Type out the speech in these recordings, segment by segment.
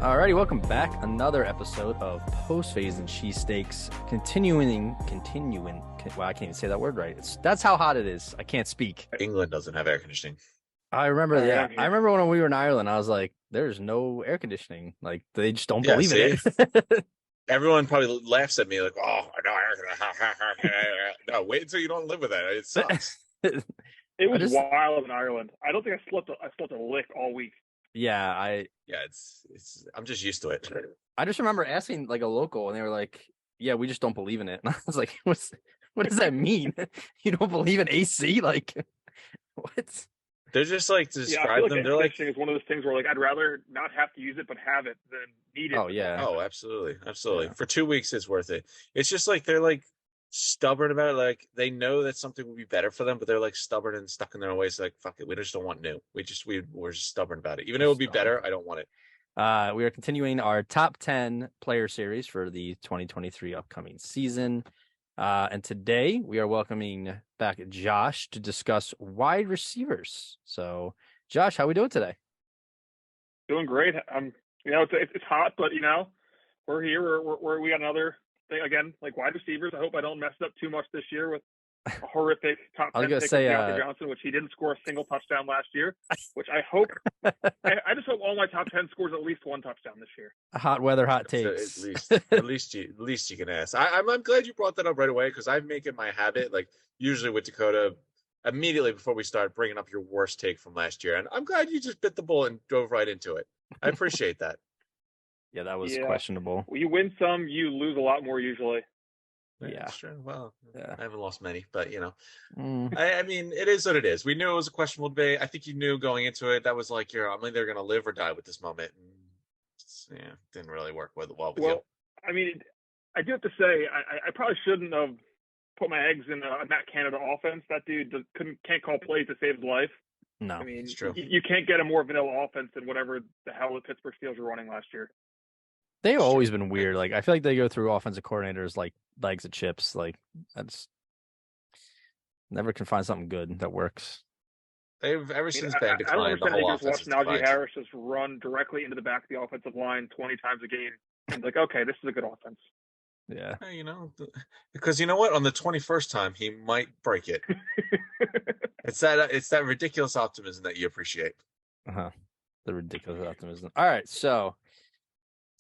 Alrighty, welcome back. Another episode of Post-Fades Cheesesteaks. Continuing. Well, I can't even say that word right. That's how hot it is. I can't speak. England doesn't have air conditioning. I remember, yeah. I remember when we were in Ireland, I was like, there's no air conditioning. Like, they just don't believe in it. Everyone probably laughs at me like, oh, no, no, wait until you don't live with that. It sucks. It was wild in Ireland. I don't think I slept a lick all week. Yeah, it's I'm just used to it. I just remember asking like a local, and they were like, "Yeah, we just don't believe in it." And I was like, "What does that mean? You don't believe in AC? Like, what?" They're just like to describe I feel them. Like they're like, it's one of those things where like I'd rather not have to use it but have it than need it. Oh yeah. Oh, absolutely. Yeah. For 2 weeks, it's worth it. It's just like they're like stubborn about it. Like they know that something would be better for them, but they're like stubborn and stuck in their ways. Like, fuck it, we just don't want new. We're just stubborn about it. Even though it would be better, I don't want it. We are continuing our top 10 player series for the 2023 upcoming season. And today we are welcoming back Josh to discuss wide receivers. So, Josh, how we doing today? Doing great. It's hot, but we're here. We got another thing again, like wide receivers. I hope I don't mess it up too much this year with a horrific top 10 pick of Deontay Johnson, which he didn't score a single touchdown last year. Which I hope. I just hope all my top 10 scores at least one touchdown this year. Hot weather, hot takes. At least you can ask. I'm glad you brought that up right away because I make it my habit. Like usually with Dakota, immediately before we start bringing up your worst take from last year, and I'm glad you just bit the bullet and dove right into it. I appreciate that. Yeah, that was questionable. Well, you win some, you lose a lot more usually. Yeah, that's true. Well, yeah. I haven't lost many, but I mean, it is what it is. We knew it was a questionable debate. I think you knew going into it that was like, I'm either going to live or die with this moment. And, didn't really work well with you. I mean, I do have to say, I probably shouldn't have put my eggs in a Matt Canada offense. That dude can't call plays to save his life. No, I mean, it's true. You can't get a more vanilla offense than whatever the hell the Pittsburgh Steelers were running last year. They've always been weird. Like I feel like they go through offensive coordinators like bags of chips. Like that's never can find something good that works. They've ever since Ben declined. I don't understand the whole they just watch Najee Harris just run directly into the back of the offensive line 20 times a game. And like, okay, this is a good offense. Yeah, because you know what? On the 21st time, he might break it. It's that ridiculous optimism that you appreciate. The ridiculous optimism. All right, so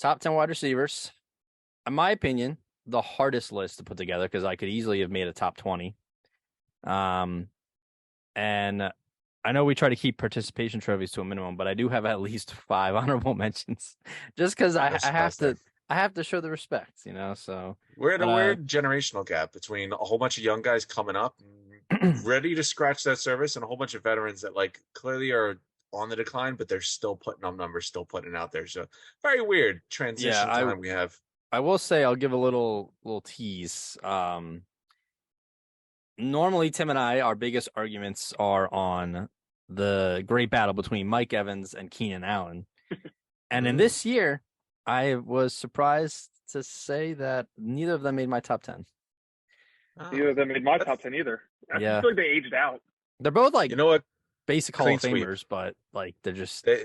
top 10 wide receivers. In my opinion, the hardest list to put together because I could easily have made a top 20. And I know we try to keep participation trophies to a minimum, but I do have at least 5 honorable mentions just because I have to show the respect, so we're at a weird generational gap between a whole bunch of young guys coming up ready to scratch that surface and a whole bunch of veterans that like clearly are on the decline, but they're still putting up numbers, still putting it out there. So very weird transition time we have. I will say I'll give a little tease. Normally Tim and I, our biggest arguments are on the great battle between Mike Evans and Keenan Allen. And in this year, I was surprised to say that neither of them made my top 10. Neither of them made my top 10 either. I feel like they aged out. They're both like, basic Hall of Famers, but like they're just they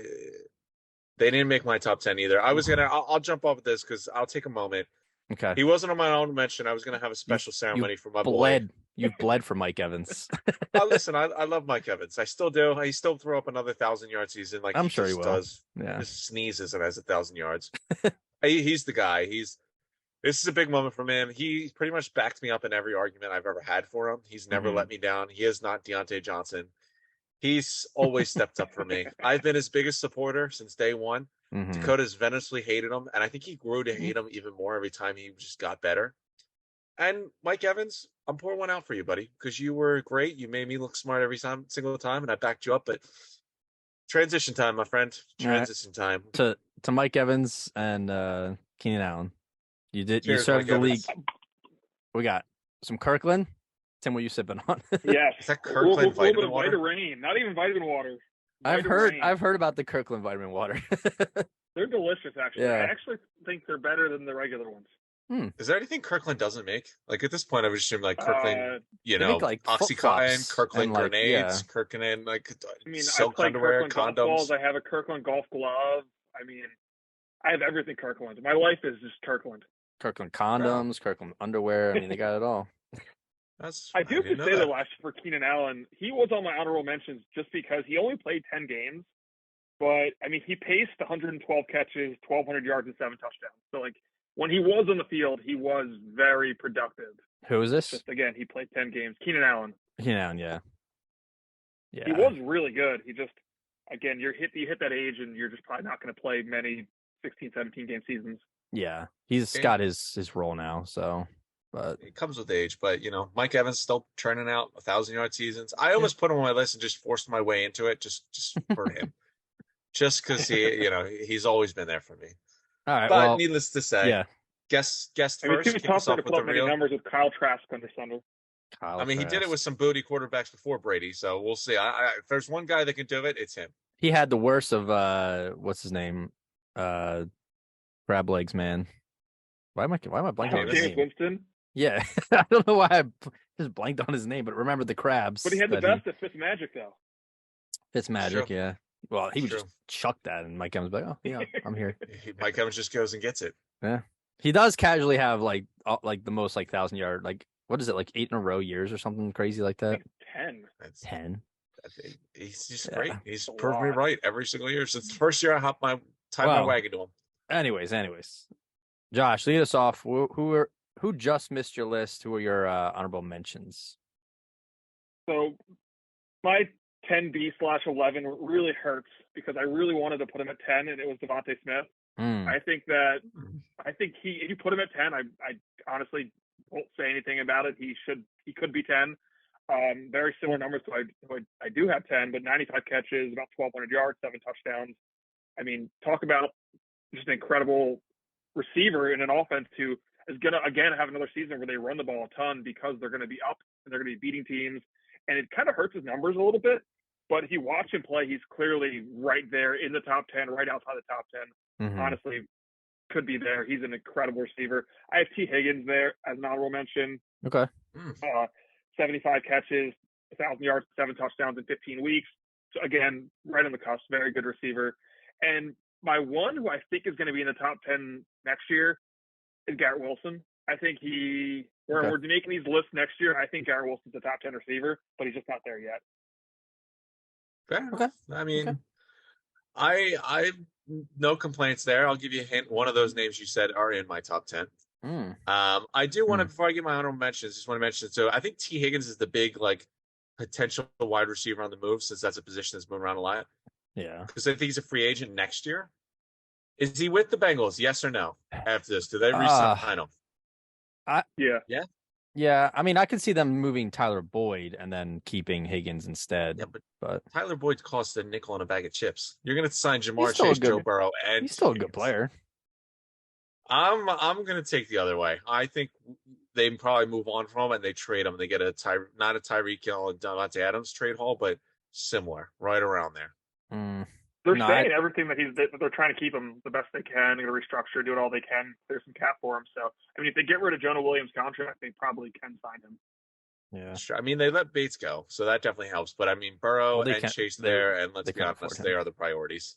didn't make my top 10 either. I was I'll jump off of this because I'll take a moment. Okay. He wasn't on my own mention. I was gonna have a special ceremony for my boy. You bled for Mike Evans. Listen, I love Mike Evans. I still do. He still threw up another 1,000-yard season. Like I'm sure he will. Does. Yeah. Just sneezes and has 1,000 yards. He's the guy. This is a big moment from him. He pretty much backed me up in every argument I've ever had for him. He's never let me down. He is not Deontay Johnson. He's always stepped up for me. I've been his biggest supporter since day one. Dakota's venomously hated him, and I think he grew to hate him even more every time he just got better. And Mike Evans, I'm pouring one out for you, buddy, because you were great. You made me look smart every single time, and I backed you up. But transition time, my friend. Transition time. To Mike Evans and Keenan Allen. Cheers, you served Mike the Evans. league. We got some Kirkland. Tim, what are you sipping on? Yes. Is that Kirkland vitamin water? Vitamin, not even vitamin water. I've heard about the Kirkland vitamin water. They're delicious, actually. Yeah. I actually think they're better than the regular ones. Is there anything Kirkland doesn't make? Like at this point, I would assume like Kirkland, like OxyContin, Kirkland and, grenades, Kirkland I mean, silk I play underwear, Kirkland condoms. golf balls. I have a Kirkland golf glove. I mean, I have everything Kirkland. My life is just Kirkland. Kirkland condoms, Kirkland underwear. I mean, they got it all. I do have to say that last year for Keenan Allen, he was on my honorable mentions just because he only played 10 games. But, I mean, he paced 112 catches, 1,200 yards, and 7 touchdowns. So, like, when he was on the field, he was very productive. Who is this? Just, again, he played 10 games. Keenan Allen. Keenan Allen, yeah. Yeah. He was really good. He just, again, you hit that age, and you're just probably not going to play many 16, 17-game seasons. Yeah. He's got his role now, so. But it comes with age, but Mike Evans still churning out 1,000-yard seasons. I almost put him on my list and just forced my way into it just for him. Just because he's always been there for me. All right. But needless to say, yeah. Guest first. It's too tough to put up many numbers with Kyle Trask under center. He did it with some booty quarterbacks before Brady, so we'll see. If there's one guy that can do it, it's him. He had the worst of what's his name, crab legs man. Why am I blanking on his James name? Winston. Yeah, I don't know why I just blanked on his name, but remember the crabs. But he had the best at Fitzmagic, though. Fitzmagic, yeah. Well, he would just chuck that, and Mike Evans would be like, "Oh, yeah, I'm here." Mike Evans just goes and gets it. Yeah, he does casually have like the most 1,000-yard, like what is it, like 8 in a row years or something crazy like that? 10. 10. He's just great. He's proved me right every single year since the first year I tied my wagon to him. Anyways, Josh, lead us off. Who just missed your list? Who are your honorable mentions? So my 10B/11 really hurts because I really wanted to put him at 10, and it was Devontae Smith. I think if you put him at 10, I honestly won't say anything about it. He could be 10. Very similar numbers to I do have 10, but 95 catches, about 1,200 yards, 7 touchdowns. I mean, talk about just an incredible receiver in an offense who is going to, again, have another season where they run the ball a ton because they're going to be up and they're going to be beating teams. And it kind of hurts his numbers a little bit. But if you watch him play, he's clearly right there in the top 10, right outside the top 10. Mm-hmm. Honestly, could be there. He's an incredible receiver. I have T. Higgins there as an honorable mention. Okay. 75 catches, 1,000 yards, 7 touchdowns in 15 weeks. So again, right on the cusp, very good receiver. And my one who I think is going to be in the top 10 next year is Garrett Wilson. I think we're making these lists next year. I think Garrett Wilson's a top 10 receiver, but he's just not there yet. Fair. Okay. I mean, I no complaints there. I'll give you a hint. One of those names you said are in my top 10. I do want to, before I get my honorable mentions, just want to mention, so I think T. Higgins is the big, potential wide receiver on the move, since that's a position that's moving around a lot. Yeah. Because I think he's a free agent next year. Is he with the Bengals? Yes or no? After this, do they re-sign him? Yeah. I mean, I could see them moving Tyler Boyd and then keeping Higgins instead. Yeah, but Tyler Boyd costs a nickel and a bag of chips. You're going to sign Jamar Chase, Joe Burrow, and he's still a good player. I'm going to take the other way. I think they probably move on from him and they trade him. They get not a Tyreek Hill and Devontae Adams trade haul, but similar, right around there. They're saying everything that they're trying to keep him the best they can. They're going to restructure, do it all they can. There's some cap for him. So, I mean, if they get rid of Jonah Williams' contract, they probably can sign him. Yeah. Sure. I mean, they let Bates go, so that definitely helps. But, I mean, Burrow and Chase there, and let's be honest, they are the priorities.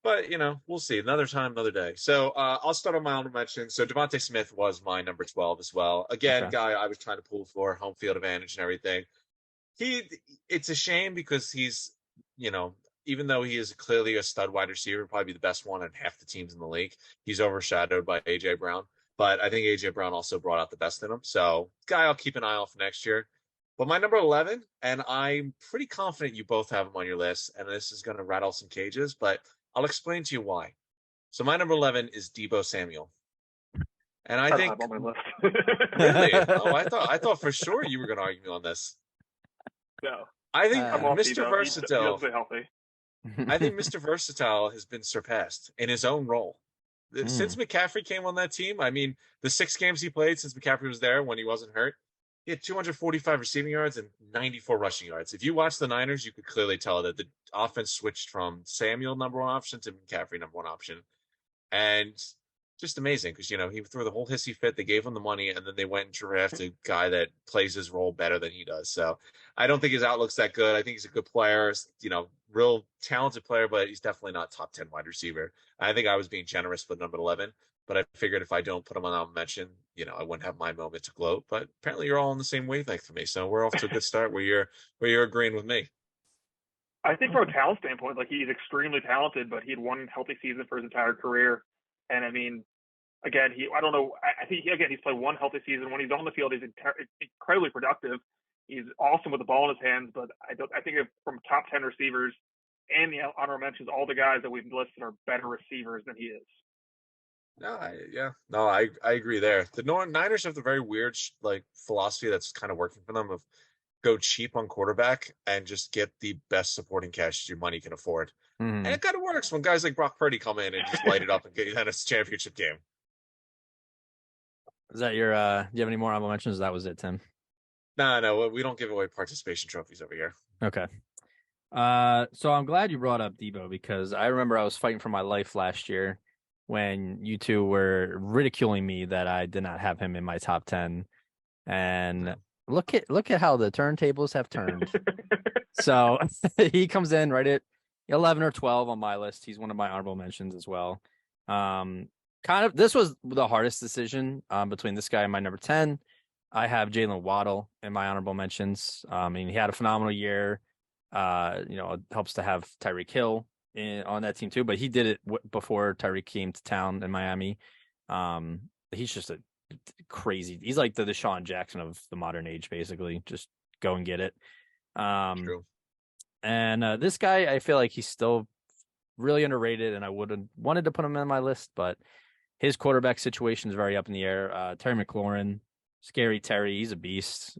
But, we'll see. Another time, another day. So, I'll start on my honorable mention. So, Devontae Smith was my number 12 as well. Again, guy I was trying to pull for home field advantage and everything. It's a shame because he's, even though he is clearly a stud wide receiver, probably the best one on half the teams in the league, he's overshadowed by A.J. Brown. But I think A.J. Brown also brought out the best in him. So, guy I'll keep an eye on for next year. But my number 11, and I'm pretty confident you both have him on your list, and this is going to rattle some cages, but I'll explain to you why. So my number 11 is Deebo Samuel. And I think on my list. Really? Oh, I thought for sure you were going to argue me on this. No. I think Mr. Versatile. He's healthy. I think Mr. Versatile has been surpassed in his own role. Since McCaffrey came on that team, I mean, the 6 games he played since McCaffrey was there when he wasn't hurt, he had 245 receiving yards and 94 rushing yards. If you watch the Niners, you could clearly tell that the offense switched from Samuel number 1 option to McCaffrey number 1 option. And just amazing because, he threw the whole hissy fit. They gave him the money, and then they went and drafted a guy that plays his role better than he does. So I don't think his outlook's that good. I think he's a good player, real talented player, but he's definitely not top 10 wide receiver. I think I was being generous with number 11, but I figured if I don't put him on honorable mention, I wouldn't have my moment to gloat. But apparently you're all on the same wavelength for me, so we're off to a good start where you're agreeing with me. I think from a talent standpoint, like he's extremely talented, but he had one healthy season for his entire career. And I mean, again, I don't know. I think he's played one healthy season. When he's on the field, he's incredibly productive. He's awesome with the ball in his hands. But I think from top 10 receivers and the honorable mentions, all the guys that we've listed are better receivers than he is. I agree there. The Niners have the very weird philosophy that's kind of working for them of go cheap on quarterback and just get the best supporting cast your money can afford. And it kind of works when guys like Brock Purdy come in and just light it up and get you in a championship game. Is that your do you have any more honorable mentions? That was it, Tim? No, we don't give away participation trophies over here. Okay. So I'm glad you brought up Debo because I remember I was fighting for my life last year when you two were ridiculing me that I did not have him in my top 10. And look at how the turntables have turned. So he comes in right at 11 or 12 on my list. He's one of my honorable mentions as well. This was the hardest decision between this guy and my number 10. I have Jalen Waddle in my honorable mentions. I mean, he had a phenomenal year. It helps to have Tyreek Hill on that team too, but he did it before Tyreek came to town in Miami. He's just a crazy. He's like the Deshaun Jackson of the modern age, basically. Just go and get it. True. And this guy, I feel like he's still really underrated, and I would have wanted to put him on my list, but his quarterback situation is very up in the air. Terry McLaurin, Scary Terry, he's a beast.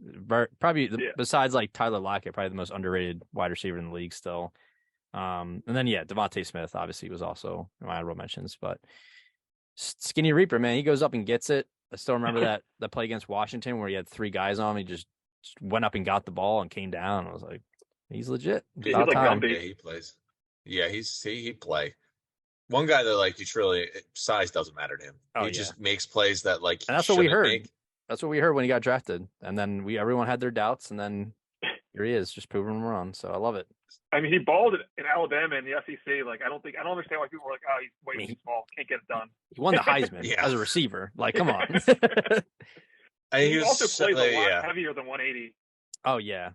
Probably besides like Tyler Lockett, probably the most underrated wide receiver in the league still. And then Devontae Smith obviously was also in my honorable mentions, but Skinny Reaper, man, he goes up and gets it. I still remember that play against Washington where he had 3 guys on him. He just went up and got the ball and came down. I was like, he's legit. He's like yeah, he plays. Yeah, he play. One guy that you truly size doesn't matter to him. He just makes plays that and that's what we heard. That's what we heard when he got drafted. And then everyone had their doubts, and then here he is, just proving them wrong. So I love it. I mean, he balled in Alabama and the SEC. I don't understand why people were like, "Oh, he's way too small, can't get it done." He won the Heisman as a receiver. Come on. He also plays a lot heavier than 180. Oh yeah.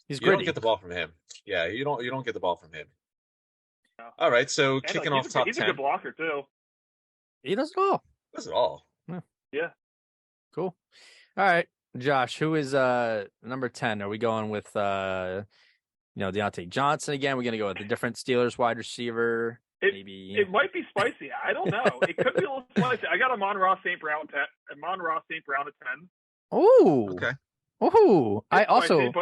He's you gritty. Don't get the ball from him. Yeah, you don't get the ball from him. No. All right, so kicking off top 10. He's a good blocker too. He does it all. Does it all. Yeah. Cool. All right, Josh, who is number 10? Are we going with Deontay Johnson again? We're going to go with a different Steelers wide receiver. Maybe it might be spicy. I don't know. It could be a little spicy. I got Amon-Ra St. Brown at 10. Oh, okay. Oh, I spicy,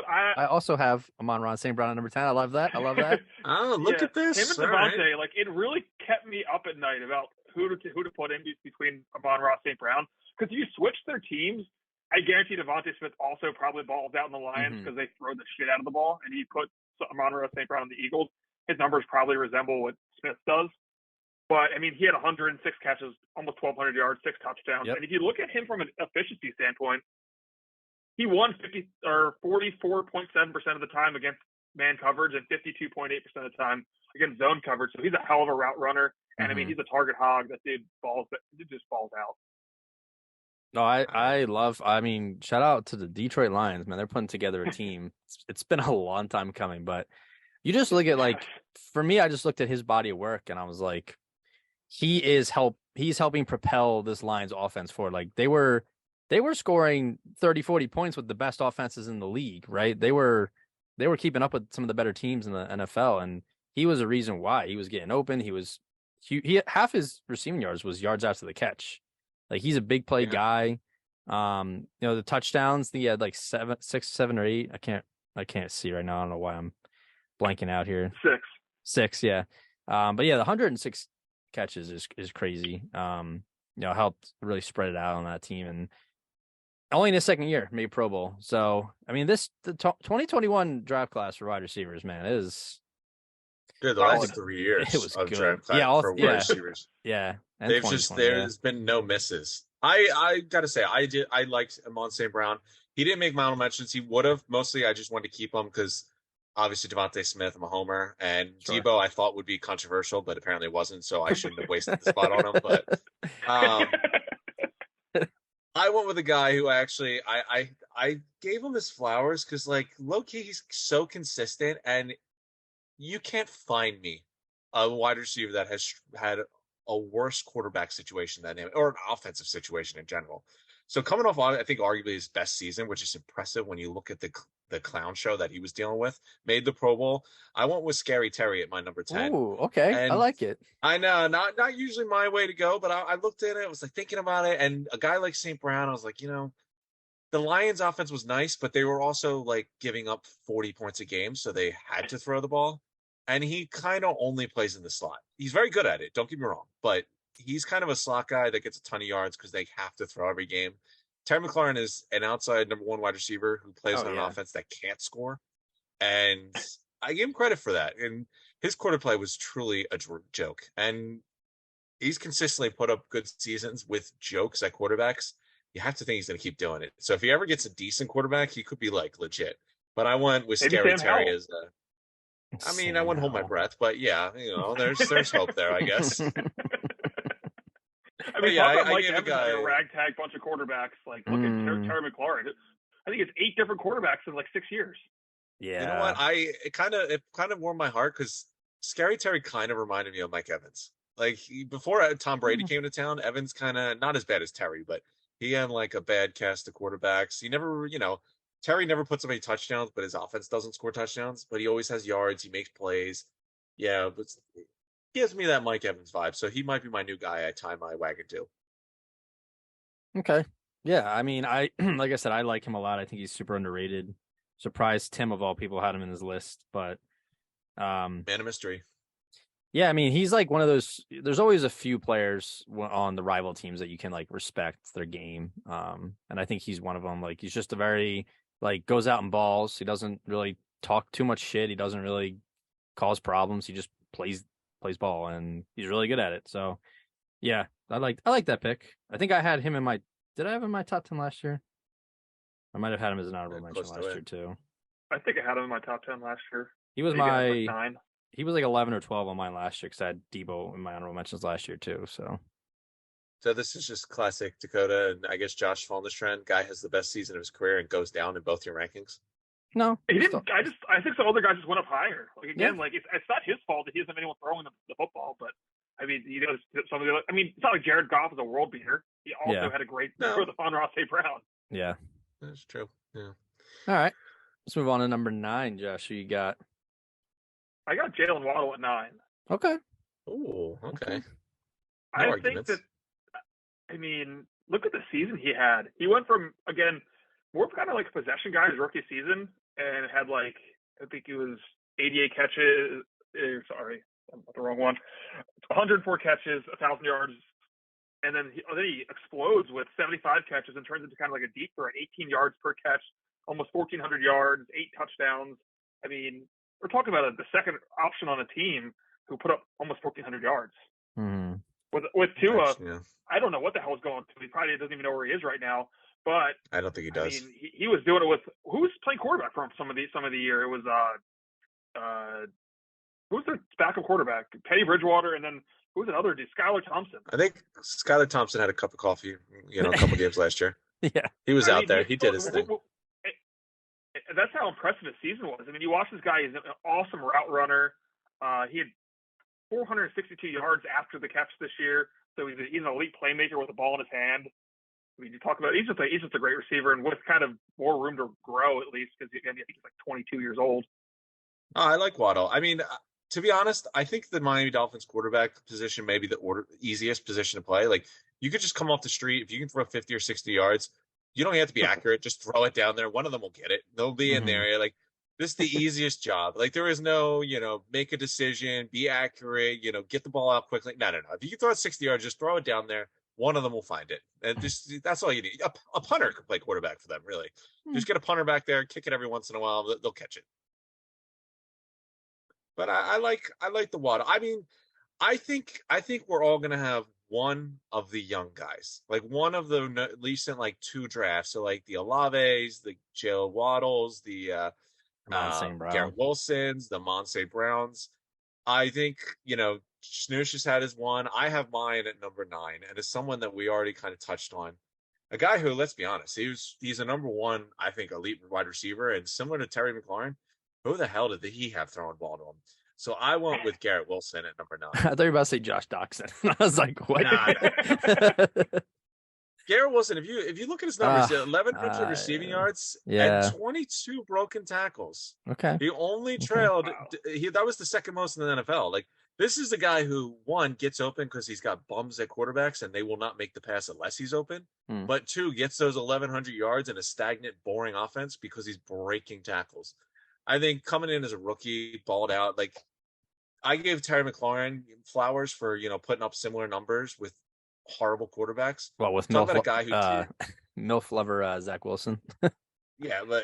also have Amon-Ra St. Brown at number 10. I love that. Oh, look at this. Him and Devontae, it really kept me up at night about who to put in between Amon-Ra St. Brown. Because if you switch their teams, I guarantee Devontae Smith also probably balls out in the Lions because they throw the shit out of the ball. And he put Amon-Ra St. Brown in the Eagles. His numbers probably resemble what Smith does. But, I mean, he had 106 catches, almost 1,200 yards, 6 touchdowns. Yep. And if you look at him from an efficiency standpoint, he won 44.7% of the time against man coverage and 52.8% of the time against zone coverage. So he's a hell of a route runner. And, I mean, he's a target hog. That dude just falls out. No, I mean, shout out to the Detroit Lions, man. They're putting together a team. It's been a long time coming, but you just look at for me, I just looked at his body of work and I was like, he's helping propel this Lions offense forward. They were scoring 30, 40 points with the best offenses in the league, right? They were keeping up with some of the better teams in the NFL, and he was a reason why. He was getting open. He half his receiving yards was yards after the catch. He's a big play guy. The touchdowns, he had 6, 7, or 8. I can't see right now. I don't know why I'm blanking out here. 6, yeah. But yeah, the 106 catches is crazy. Helped really spread it out on that team, and only in his second year made Pro Bowl. So I mean, the 2021 draft class for wide receivers, man, is good. The last 3 years, it was of good. Draft class for wide receivers. Yeah, and there's been no misses. I gotta say, I liked Amon St. Brown. He didn't make my honorable mentions. He would have. Mostly, I just wanted to keep him because obviously Devontae Smith, I'm a homer, and Sure. Debo I thought would be controversial, but apparently wasn't, so I shouldn't have wasted the spot on him. But um, I went with a guy who I gave him his flowers because like low key he's so consistent, and you can't find me a wide receiver that has had a worse quarterback situation than him, or an offensive situation in general. So coming off, I think arguably his best season, which is impressive when you look at the clown show that he was dealing with, made the Pro Bowl. I went with Scary Terry at my number 10. Ooh, okay. I And like it. I know, not usually my way to go, but I looked at it, I was like thinking about it, and a guy like St. Brown, I was like, the Lions offense was nice, but they were also like giving up 40 points a game, so they had to throw the ball. And he kind of only plays in the slot. He's very good at it, don't get me wrong, but he's kind of a slot guy that gets a ton of yards because they have to throw every game. Terry McLaurin is an outside number one wide receiver who plays on an offense that can't score. And I give him credit for that. And his quarter play was truly a joke. And he's consistently put up good seasons with jokes at quarterbacks. You have to think he's going to keep doing it. So if he ever gets a decent quarterback, he could be like legit. But I went with Scary Terry as I wouldn't hold my breath, but yeah, there's hope there, I guess. I mean, I gave a guy a ragtag bunch of quarterbacks. Like, look at Terry McLaurin. I think it's 8 different quarterbacks in like 6 years. Yeah. You know what? It kind of warmed my heart because Scary Terry kind of reminded me of Mike Evans. Like before Tom Brady came to town, Evans kind of not as bad as Terry, but he had like a bad cast of quarterbacks. He never, Terry never puts up any touchdowns, but his offense doesn't score touchdowns. But he always has yards. He makes plays. Yeah, but it gives me that Mike Evans vibe. So he might be my new guy I tie my wagon to. Okay. Yeah, I mean, like I said, I like him a lot. I think he's super underrated. Surprised Tim of all people had him in his list, but man of mystery. Yeah, I mean, he's like one of those. There's always a few players on the rival teams that you can like respect their game, and I think he's one of them. Like he's just a very like goes out and balls. He doesn't really talk too much shit. He doesn't really cause problems. He just plays ball, and he's really good at it. So, yeah, I like that pick. I think I had him in my. Did I have him in my top 10 last year? I might have had him as an honorable mention last year too. I think I had him in my top 10 last year. He was Maybe like 9. He was like 11 or 12 on mine last year because I had Debo in my honorable mentions last year too. So this is just classic Dakota, and I guess Josh following this trend. Guy has the best season of his career and goes down in both your rankings. No, he didn't. I think some other guys just went up higher. Like again, like it's not his fault that he doesn't have anyone throwing the football. But I mean, some of the. I mean, it's not like Jared Goff is a world beater. He also had a great for the fun Ross St. Brown. Yeah, that's true. Yeah. All right, let's move on to number 9. Josh, who you got? I got Jalen Waddle at 9. Okay. Oh, okay. I think that. I mean, look at the season he had. He went from again more of kind of like a possession guy his rookie season, and had like I think it was 88 catches. Sorry, I'm the wrong one. 104 catches, 1,000 yards, and then he explodes with 75 catches and turns into kind of like a deep threat, 18 yards per catch, almost 1,400 yards, 8 touchdowns. I mean, we're talking about the second option on a team who put up almost 1,400 yards. Mm-hmm. With Tua, I don't know what the hell is going on. He probably doesn't even know where he is right now. But I don't think he does. I mean, he was doing it with who was playing quarterback for him some of the year. It was who was the backup quarterback? Teddy Bridgewater, and then who was another dude? Skylar Thompson. I think Skylar Thompson had a cup of coffee, a couple games last year. Yeah, he was out there. He did his thing. That's how impressive his season was. I mean, you watch this guy; he's an awesome route runner. He had 462 yards after the catch this year, so he's an elite playmaker with the ball in his hand. I mean, you talk about he's just a great receiver, and with kind of more room to grow at least because I think he's like 22 years old. Oh, I like Waddle. I mean, to be honest, I think the Miami Dolphins quarterback position may be the easiest position to play. Like you could just come off the street if you can throw 50 or 60 yards. You don't have to be accurate. Just throw it down there. One of them will get it. They'll be in there. Like this is the easiest job. Like there is no, make a decision, be accurate, get the ball out quickly. No. If you can throw it 60 yards, just throw it down there. One of them will find it. And just that's all you need. A punter could play quarterback for them, really. Just get a punter back there, kick it every once in a while. They'll catch it. But I like the Waddle. I mean, I think we're all gonna have one of the young guys, like one of the recent like 2 drafts. So like the Olaves, the Joe Waddles, the Garrett Wilsons, the Monsey Browns. I think, Snoosh has had his one. I have mine at number 9, and it's someone that we already kind of touched on. A guy who, let's be honest, he's a number 1, I think, elite wide receiver, and similar to Terry McLaurin, who the hell did he have throwing ball to him? So I went with Garrett Wilson at number 9. I thought you were about to say Josh Doxson. I was like, what? Garrett Wilson, if you look at his numbers, 1,100 receiving yards and 22 broken tackles. Okay. He only trailed. Wow. That was the second most in the NFL. Like, this is the guy who, 1, gets open because he's got bums at quarterbacks and they will not make the pass unless he's open. But 2, gets those 1,100 yards in a stagnant, boring offense because he's breaking tackles. I think coming in as a rookie, balled out. Like, I gave Terry McLaurin flowers for, putting up similar numbers with horrible quarterbacks. Well, with talk about a guy who MILF lover Zach Wilson. Yeah, but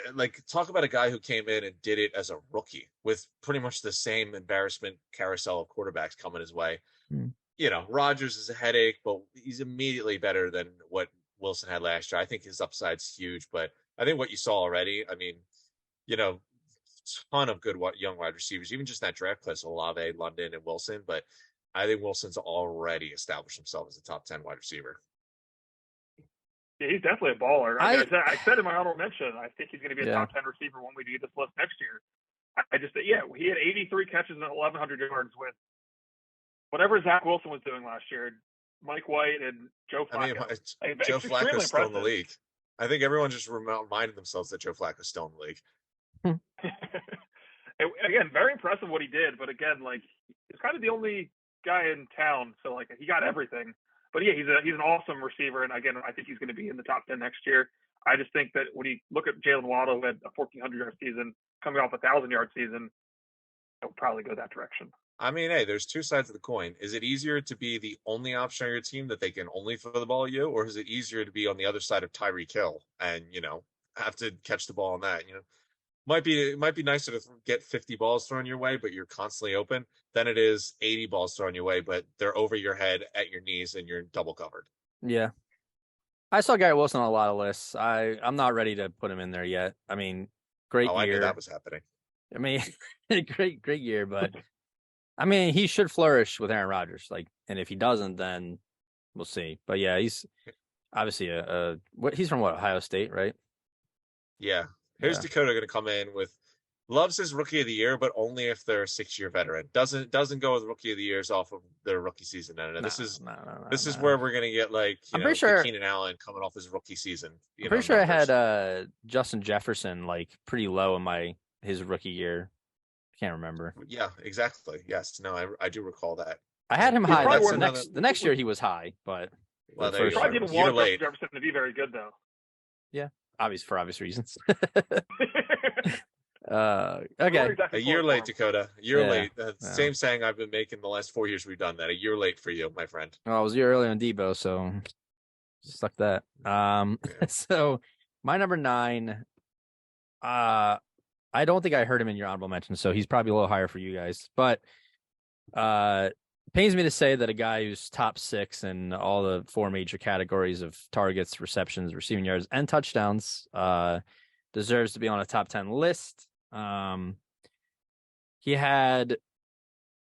talk about a guy who came in and did it as a rookie with pretty much the same embarrassment carousel of quarterbacks coming his way. Rodgers is a headache, but he's immediately better than what Wilson had last year. I think his upside's huge, but I think what you saw already, I mean, ton of good young wide receivers, even just that draft class, Olave, London, and Wilson, but I think Wilson's already established himself as a top 10 wide receiver. Yeah, he's definitely a baller. I said in my honorable mention, I think he's going to be a top 10 receiver when we do this list next year. He had 83 catches and 1,100 yards with whatever Zach Wilson was doing last year, Mike White and Joe Flacco. Joe Flacco's still in the league. I think everyone just reminded themselves that Joe Flacco's still in the league. Again, very impressive what he did, but again, he's kind of the only guy in town, so he got everything. But yeah, he's an awesome receiver, and again, I think he's going to be in the top 10 next year. I just think that when you look at Jalen Waddle, who had a 1,400-yard season, coming off a 1,000-yard season, he'll probably go that direction. I mean, hey, there's two sides of the coin. Is it easier to be the only option on your team that they can only throw the ball at you, or is it easier to be on the other side of Tyreek Hill and have to catch the ball on that? It might be nicer to get 50 balls thrown your way, but you're constantly open, than it is 80 balls thrown your way, but they're over your head at your knees and you're double covered. Yeah. I saw Garrett Wilson on a lot of lists. I'm not ready to put him in there yet. I mean, great year. I knew that was happening. I mean, great year, but I mean, he should flourish with Aaron Rodgers. And if he doesn't, then we'll see. But yeah, he's obviously he's from Ohio State, right? Yeah. Here's Dakota going to come in with loves his rookie of the year, but only if they're a 6-year veteran. Doesn't go with rookie of the years off of their rookie season. And this is where we're going to get I'm pretty sure Keenan Allen coming off his rookie season. I'm pretty sure numbers. I had Justin Jefferson pretty low in his rookie year. I can't remember. Yeah, exactly. Yes, no, I do recall that. I had him high. The next year he was high, but well, you probably didn't want Justin Jefferson to be very good though. Yeah. For obvious reasons. Okay. A year late, Dakota. A year late. Same saying I've been making the last 4 years we've done that. A year late for you, my friend. Well, I was a year early on Debo, so suck that. So my number 9, I don't think I heard him in your honorable mention, so he's probably a little higher for you guys. But pains me to say that a guy who's top 6 in all the 4 major categories of targets, receptions, receiving yards, and touchdowns deserves to be on a top 10 list. He had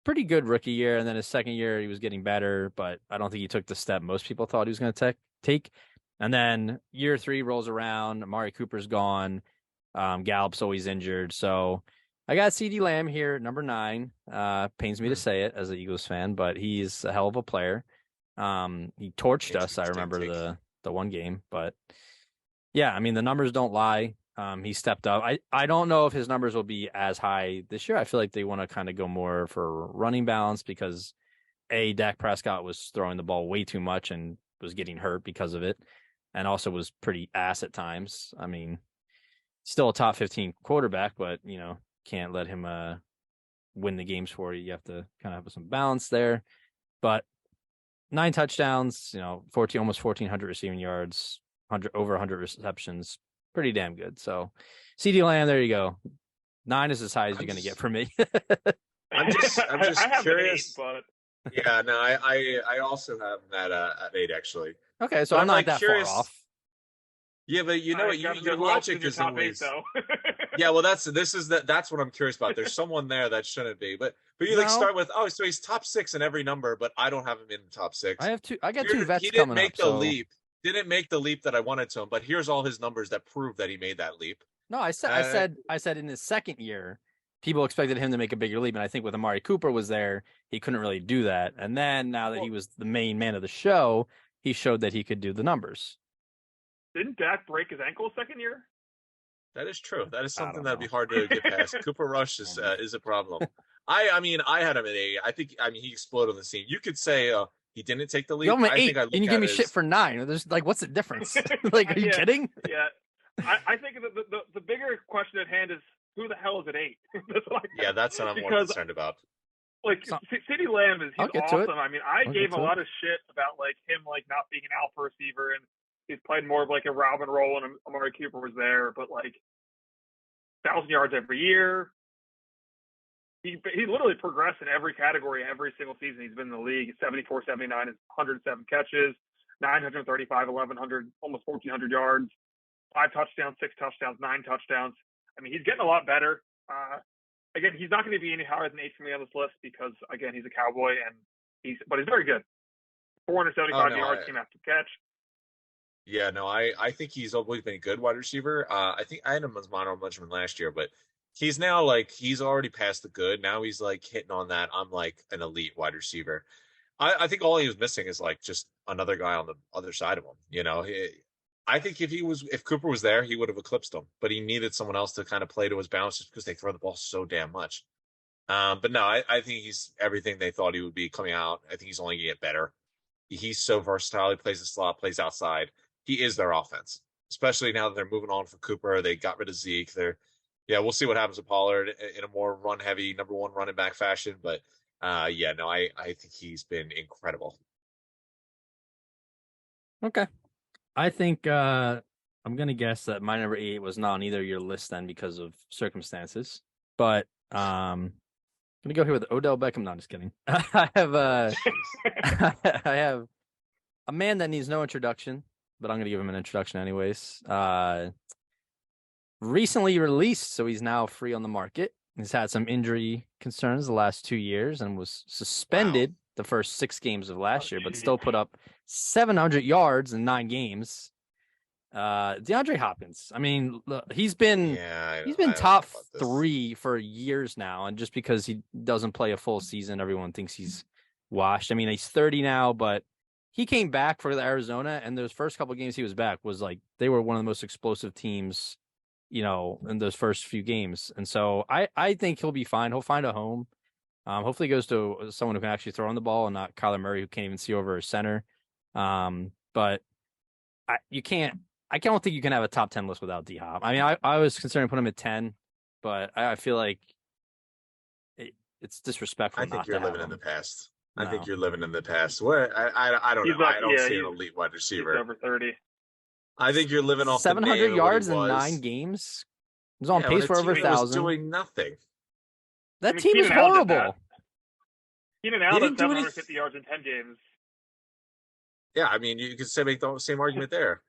pretty good rookie year, and then his second year he was getting better, but I don't think he took the step most people thought he was going to take. And then year 3 rolls around, Amari Cooper's gone, Gallup's always injured, so I got CeeDee Lamb here, number 9. Pains me to say it as an Eagles fan, but he's a hell of a player. He torched us. I remember the one game, but yeah, I mean, the numbers don't lie. He stepped up. I don't know if his numbers will be as high this year. I feel like they want to kind of go more for running balance because Dak Prescott was throwing the ball way too much and was getting hurt because of it, and also was pretty ass at times. I mean, still a top 15 quarterback, but can't let him win the games for you. You have to kind of have some balance there. But 9 touchdowns, almost 1,400 receiving yards, over 100 receptions, pretty damn good. So CeeDee Lamb, there you go. 9 is as high as you're going to get from me. I'm just curious. 8, but... Yeah, no, I also have that at 8 actually. Okay, so I'm not that far off. Yeah, but your logic is always. Yeah, well, that's what I'm curious about. There's someone there that shouldn't be, but you like start with, oh, so he's top 6 in every number, but I don't have him in the top 6. I got two vets He didn't coming make up. the leap. Didn't make the leap that I wanted to him, but here's all his numbers that prove that he made that leap. No, I said in his second year, people expected him to make a bigger leap, and I think with Amari Cooper was there, he couldn't really do that. And then now that he was the main man of the show, he showed that he could do the numbers. Didn't Dak break his ankle second year? That is true. That is something that'd be hard to get past. Cooper Rush is a problem. I mean, I had him at 8. I think he exploded on the scene. You could say he didn't take the leap. You 8, and you give me shit for 9. There's like, what's the difference? Like, are you kidding? Yeah. I think the bigger question at hand is who the hell is at 8? That's what I'm more concerned about. Like CeeDee Lamb he's awesome. I mean, I gave a lot of shit about like him like not being an alpha receiver, and he's played more of like a Robin role, and Amari Cooper was there, but like 1,000 yards every year. He literally progressed in every category every single season he's been in the league. 74, 79, 107 catches, 935, 1,100, almost 1,400 yards. 5 touchdowns, 6 touchdowns, 9 touchdowns. I mean, he's getting a lot better. Again, he's not going to be any higher than 8 for me on this list because, again, he's a Cowboy, but he's very good. 475 yards, came after catch. Yeah, no, I think he's always been a good wide receiver. I think I had him as my honorable mention last year, but he's now like he's already past the good. Now he's like hitting on that. I'm like an elite wide receiver. I think all he was missing is like just another guy on the other side of him. You know, I think if Cooper was there, he would have eclipsed him, but he needed someone else to kind of play to his balance just because they throw the ball so damn much. But no, I think he's everything they thought he would be coming out. I think he's only going to get better. He's so versatile. He plays the slot, plays outside. He is their offense, especially now that they're moving on for Cooper. They got rid of Zeke. We'll see what happens with Pollard in a more run-heavy, number one running back fashion. But, I think he's been incredible. Okay. I think I'm going to guess that my number 8 was not on either of your list then because of circumstances. But I'm going to go here with Odell Beckham. No, I'm just kidding. I have a man that needs no introduction, but I'm going to give him an introduction anyways. Recently released, so he's now free on the market. He's had some injury concerns the last 2 years and was suspended the first 6 games of last year, but still put up 700 yards in 9 games. DeAndre Hopkins. I mean, look, he's been top 3 for years now, and just because he doesn't play a full season, everyone thinks he's washed. I mean, he's 30 now, but he came back for Arizona, and those first couple of games he was back was like they were one of the most explosive teams, in those first few games. And so I think he'll be fine. He'll find a home. Hopefully he goes to someone who can actually throw on the ball and not Kyler Murray, who can't even see over his center. But I don't think you can have a top 10 list without D-Hop. I mean, I was considering putting him at 10, but I feel like it's disrespectful. I think you're living in the past. No. I think you're living in the past. What? I don't know. I don't see an elite wide receiver. He's over 30. I think you're living off 700 yards in 9 games. He was on pace for over 1,000. Doing nothing. That team is horrible. Keenan Allen had 750 yards in 10 games. Yeah, I mean, you could make the same argument there.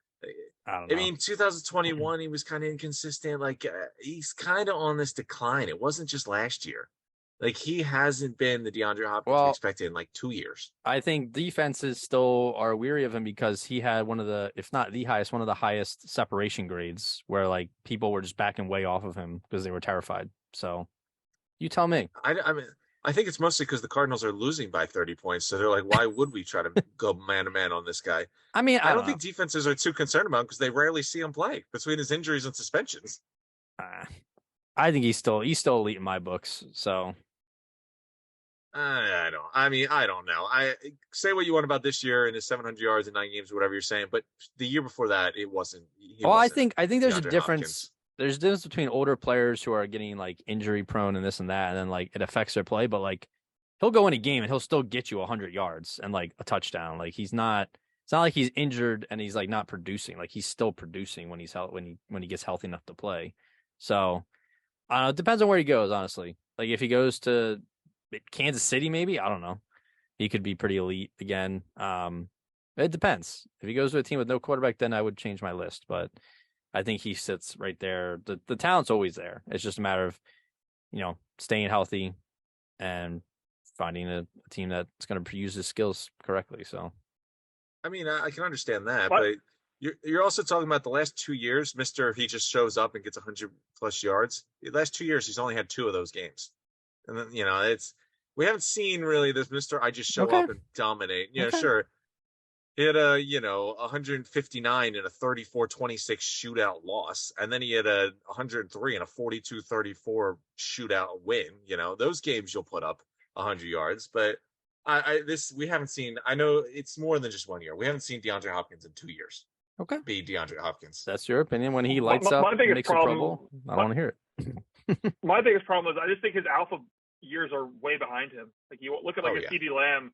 I mean, 2021, he was kind of inconsistent. Like, he's kind of on this decline. It wasn't just last year. Like, he hasn't been the DeAndre Hopkins we expected in like 2 years. I think defenses still are weary of him because he had one of the, if not the highest, one of the highest separation grades where like people were just backing way off of him because they were terrified. So you tell me. I mean, I think it's mostly because the Cardinals are losing by 30 points. So they're like, why would we try to go man-to-man on this guy? I mean, I don't think defenses are too concerned about him because they rarely see him play between his injuries and suspensions. I think he's still elite in my books. So I don't know. I say what you want about this year and his 700 yards in 9 games, or whatever you're saying, but the year before that, it wasn't. I think there's a difference. Hopkins. There's a difference between older players who are getting like injury prone and this and that, and then like it affects their play. But like he'll go in a game and he'll still get you 100 yards and like a touchdown. Like it's not like he's injured and he's like not producing. Like he's still producing when when he gets healthy enough to play. So it depends on where he goes, honestly. Like if he goes to Kansas City, maybe, I don't know, he could be pretty elite again. It depends. If he goes to a team with no quarterback, then I would change my list. But I think he sits right there. The talent's always there. It's just a matter of, staying healthy and finding a team that's going to use his skills correctly. So, I mean, I can understand that, but you're also talking about the last 2 years, he just shows up and gets 100+ yards. The last 2 years, he's only had 2 of those games. And then, we haven't seen really this Mr. I just show up and dominate. Sure. He had a, 159 in a 34-26 shootout loss. And then he had a 103 in a 42-34 shootout win. Those games you'll put up 100 yards. But we haven't seen, I know it's more than just 1 year. We haven't seen DeAndre Hopkins in 2 years. Okay. Be DeAndre Hopkins. That's your opinion. When he lights up and makes a Pro Bowl, I want to hear it. My biggest problem is I just think his alpha years are way behind him. Like you look at a CeeDee Lamb,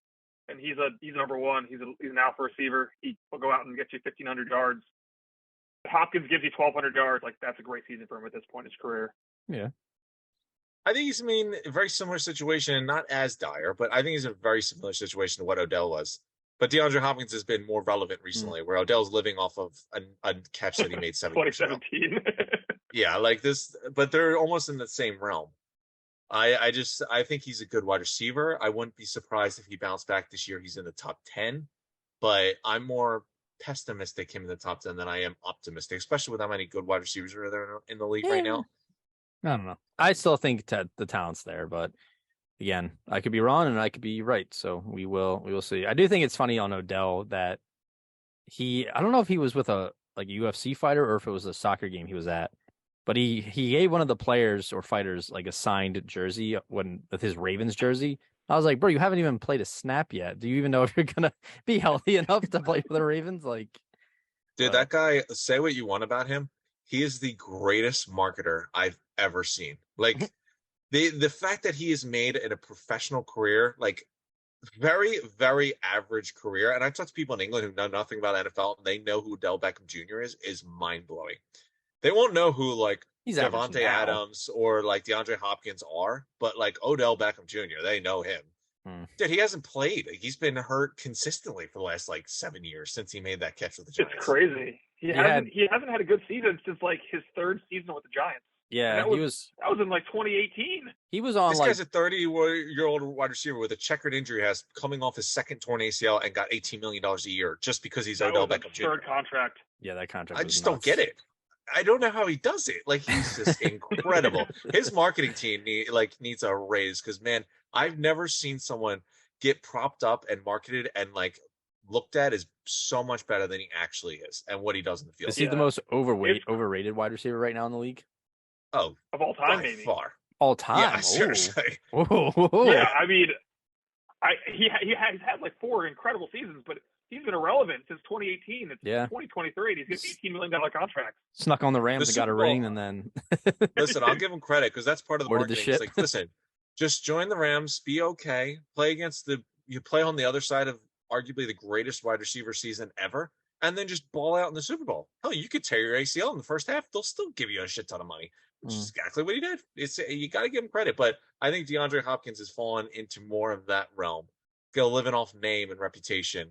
and he's number one. He's an alpha receiver. He will go out and get you 1,500 yards. Hopkins gives you 1,200 yards. Like that's a great season for him at this point in his career. Yeah. I think he's a very similar situation, not as dire, but I think he's a very similar situation to what Odell was. But DeAndre Hopkins has been more relevant recently, where Odell's living off of a catch that he made 7 years ago. 2017. Yeah, like this, but they're almost in the same realm. I think he's a good wide receiver. I wouldn't be surprised if he bounced back this year. He's in the top 10, but I'm more pessimistic him in the top 10 than I am optimistic, especially with how many good wide receivers are there in the league right now. I don't know. I still think the talent's there, but again, I could be wrong and I could be right. So we will see. I do think it's funny on Odell that I don't know if he was with a UFC fighter or if it was a soccer game he was at, but he gave one of the players or fighters like a signed jersey with his Ravens jersey. I was like, bro, you haven't even played a snap yet. Do you even know if you're gonna be healthy enough to play for the Ravens? Dude, that guy, say what you want about him, he is the greatest marketer I've ever seen. Like the fact that he has made in a professional career, like very, very average career. And I've talked to people in England who know nothing about NFL and they know who Odell Beckham Jr. is mind blowing. They won't know who he's Devontae Adams or DeAndre Hopkins are, but Odell Beckham Jr., they know him. Dude, he hasn't played. He's been hurt consistently for the last 7 years since he made that catch with the Giants. It's crazy. He hasn't had a good season since his third season with the Giants. Yeah, that was in 2018. He was on. This guy's a 30-year-old wide receiver with a checkered injury, has coming off his second torn ACL and got $18 million a year just because he's Odell Beckham Jr. Third contract. Yeah, that contract. I just don't get it. I don't know how he does it. He's just incredible. His marketing team needs a raise because, man, I've never seen someone get propped up and marketed and looked at as so much better than he actually is and what he does in the field. Is he the most overrated wide receiver right now in the league? Oh, of all time, maybe far. All time. Yeah, seriously. Yeah, I mean, he has had 4 incredible seasons, but he's been irrelevant since 2018. It's 2023. He's got $18 million contract. Snuck on the Rams and got a ring, and then listen, I'll give him credit because that's part of the marketing. It's listen, just join the Rams, be okay, you play on the other side of arguably the greatest wide receiver season ever, and then just ball out in the Super Bowl. Hell, you could tear your ACL in the first half; they'll still give you a shit ton of money. Which is exactly what he did. You got to give him credit, but I think DeAndre Hopkins has fallen into more of that realm, living off name and reputation,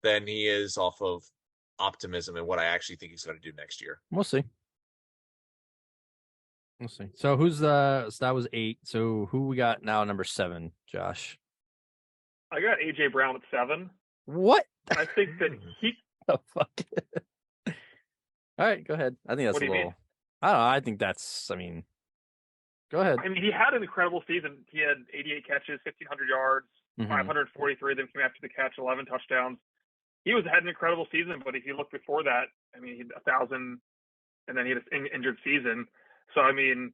than he is off of optimism and what I actually think he's going to do next year. We'll see. So so that was 8. So who we got now? Number 7, Josh. I got AJ Brown at 7. What? I think that he. The fuck. All right, go ahead. I think that's a little. I don't know. I think that's. I mean, go ahead. I mean, he had an incredible season. He had 88 catches, 1,500 yards, 543 of them came after the catch, 11 touchdowns. He had an incredible season, but if you look before that, I mean, he had 1,000, and then he had an injured season. So, I mean,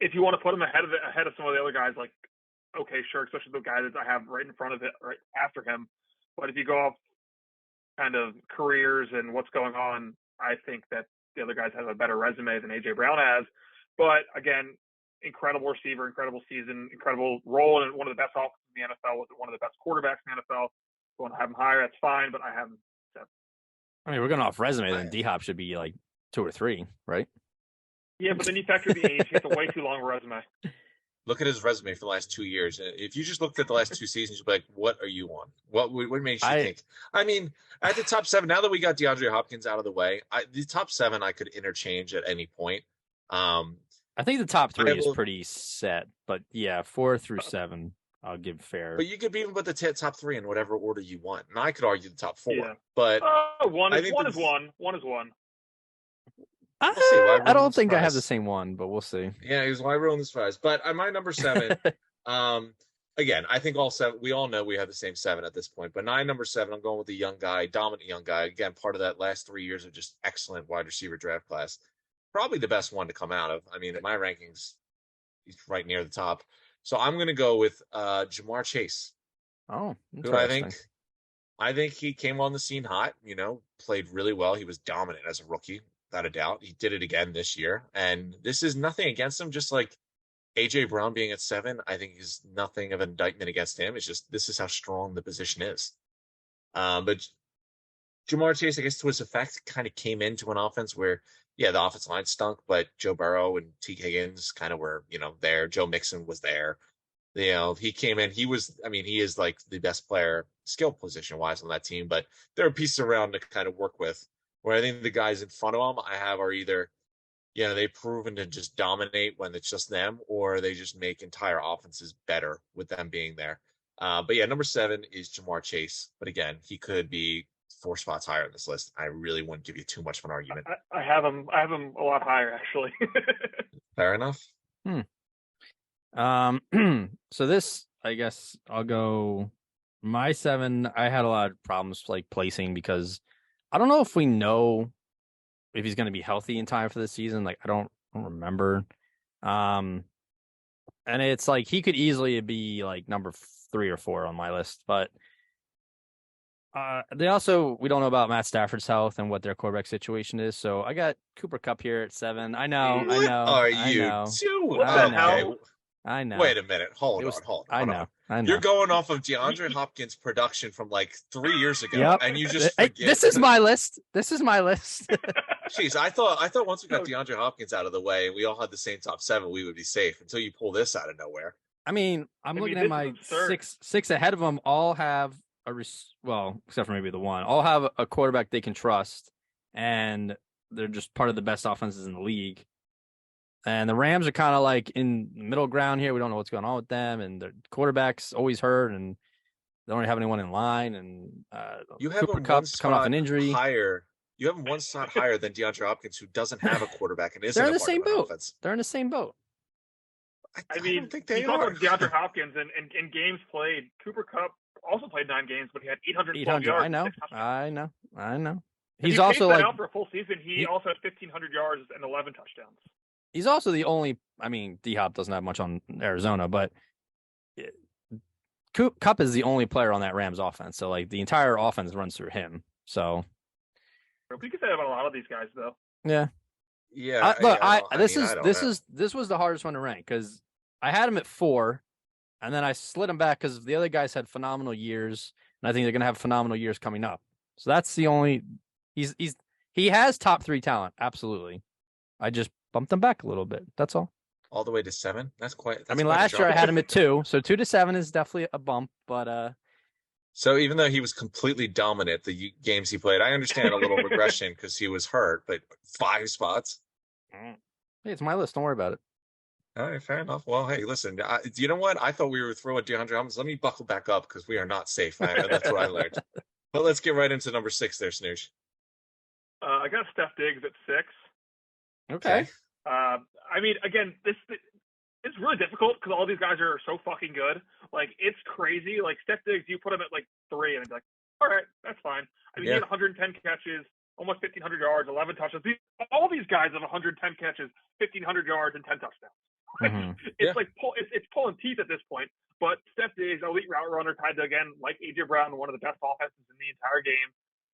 if you want to put him ahead of some of the other guys, okay, sure, especially the guy that I have right in front of it, right after him. But if you go off kind of careers and what's going on, I think that the other guys have a better resume than AJ Brown has. But again, incredible receiver, incredible season, incredible role in one of the best offenses in the NFL, with one of the best quarterbacks in the NFL. If you want to have him higher, that's fine, but I have him 7. I mean, we're going off resume, then D-Hop should be 2 or 3, right? Yeah, but then you factor the age. He has a way too long resume. Look at his resume for the last 2 years. If you just looked at the last two seasons, you'd be like, "What are you on? What makes you think?" I mean, at the top seven, now that we got DeAndre Hopkins out of the way, the top seven I could interchange at any point. I think the top three is pretty set, but yeah, 4 through 7, I'll give fair. But you could even put the top three in whatever order you want, and I could argue the top 4. Yeah. But one is one. I don't think I have the same one, but we'll see. Yeah, he was why ruin the surprise. But on my number 7, again, I think all 7. We all know we have the same 7 at this point. But number 7, I'm going with the young guy, dominant young guy. Again, part of that last 3 years of just excellent wide receiver draft class. Probably the best one to come out of. I mean, in my rankings, he's right near the top. So I'm going to go with Jamar Chase. Oh, who I think he came on the scene hot. Played really well. He was dominant as a rookie. Without a doubt. He did it again this year. And this is nothing against him. Just like A.J. Brown being at 7, I think is nothing of an indictment against him. It's just this is how strong the position is. But Jamar Chase, I guess to his effect, kind of came into an offense where, yeah, the offensive line stunk, but Joe Burrow and T. Higgins kind of were, there. Joe Mixon was there. He came in. He is like the best player skill position-wise on that team, but there are pieces around to kind of work with. Where I think the guys in front of them are either, they've proven to just dominate when it's just them, or they just make entire offenses better with them being there. But yeah, number 7 is Jamar Chase. But again, he could be 4 spots higher on this list. I really wouldn't give you too much of an argument. I have him a lot higher, actually. Fair enough. So this, I guess I'll go my 7. I had a lot of problems placing because I don't know if we know if he's going to be healthy in time for the season. I don't remember. And it's he could easily be number 3 or 4 on my list, but we don't know about Matt Stafford's health and what their quarterback situation is. So I got Cooper Kupp here at 7. I know. What are you doing? I know. Wait a minute. Hold on. I know. You're going off of DeAndre Hopkins' production from 3 years ago, and you just forget. This is my list. Jeez, I thought once we got DeAndre Hopkins out of the way and we all had the same top 7, we would be safe until you pull this out of nowhere. I mean, I'm looking at my six ahead of them. All have except for maybe the one, all have a quarterback they can trust, and they're just part of the best offenses in the league. And the Rams are kind of in the middle ground here. We don't know what's going on with them, and their quarterback's always hurt, and they don't have anyone in line. And you have Cooper Kupp's coming off an injury. You have him one spot higher than DeAndre Hopkins, who doesn't have a quarterback and isn't. They're in the same boat. They're in the same boat. I don't think they are. DeAndre Hopkins and in games played, Cooper Kupp also played 9 games, but he had 812 yards. I know. He's also out for a full season. He also had 1,500 yards and 11 touchdowns. He's also the only. I mean, D-Hop doesn't have much on Arizona, but Kupp is the only player on that Rams offense. So the entire offense runs through him. So we can say that about a lot of these guys, though. Yeah. This was the hardest one to rank because I had him at 4, and then I slid him back because the other guys had phenomenal years, and I think they're going to have phenomenal years coming up. So that's the only. He has top 3 talent, absolutely. I just bumped him back a little bit. That's all. All the way to 7. That's quite. Last year I had him at 2, so 2 to 7 is definitely a bump. But so even though he was completely dominant the games he played, I understand a little regression because he was hurt. But 5 spots. Hey, it's my list. Don't worry about it. All right, fair enough. Well, hey, listen. You know what? I thought we were throwing DeAndre Hopkins. Let me buckle back up because we are not safe. That's what I learned. But let's get right into number 6 there, Snoosh. I got Steph Diggs at 6. Okay. Again, it's really difficult because all these guys are so fucking good. It's crazy. Steph Diggs, you put him at 3, and it's all right, that's fine. He had 110 catches, almost 1,500 yards, 11 touchdowns. All these guys have 110 catches, 1,500 yards, and 10 touchdowns. It's pulling teeth at this point. But Steph Diggs, elite route runner, tied to, again, like A.J. Brown, one of the best offenses in the entire game,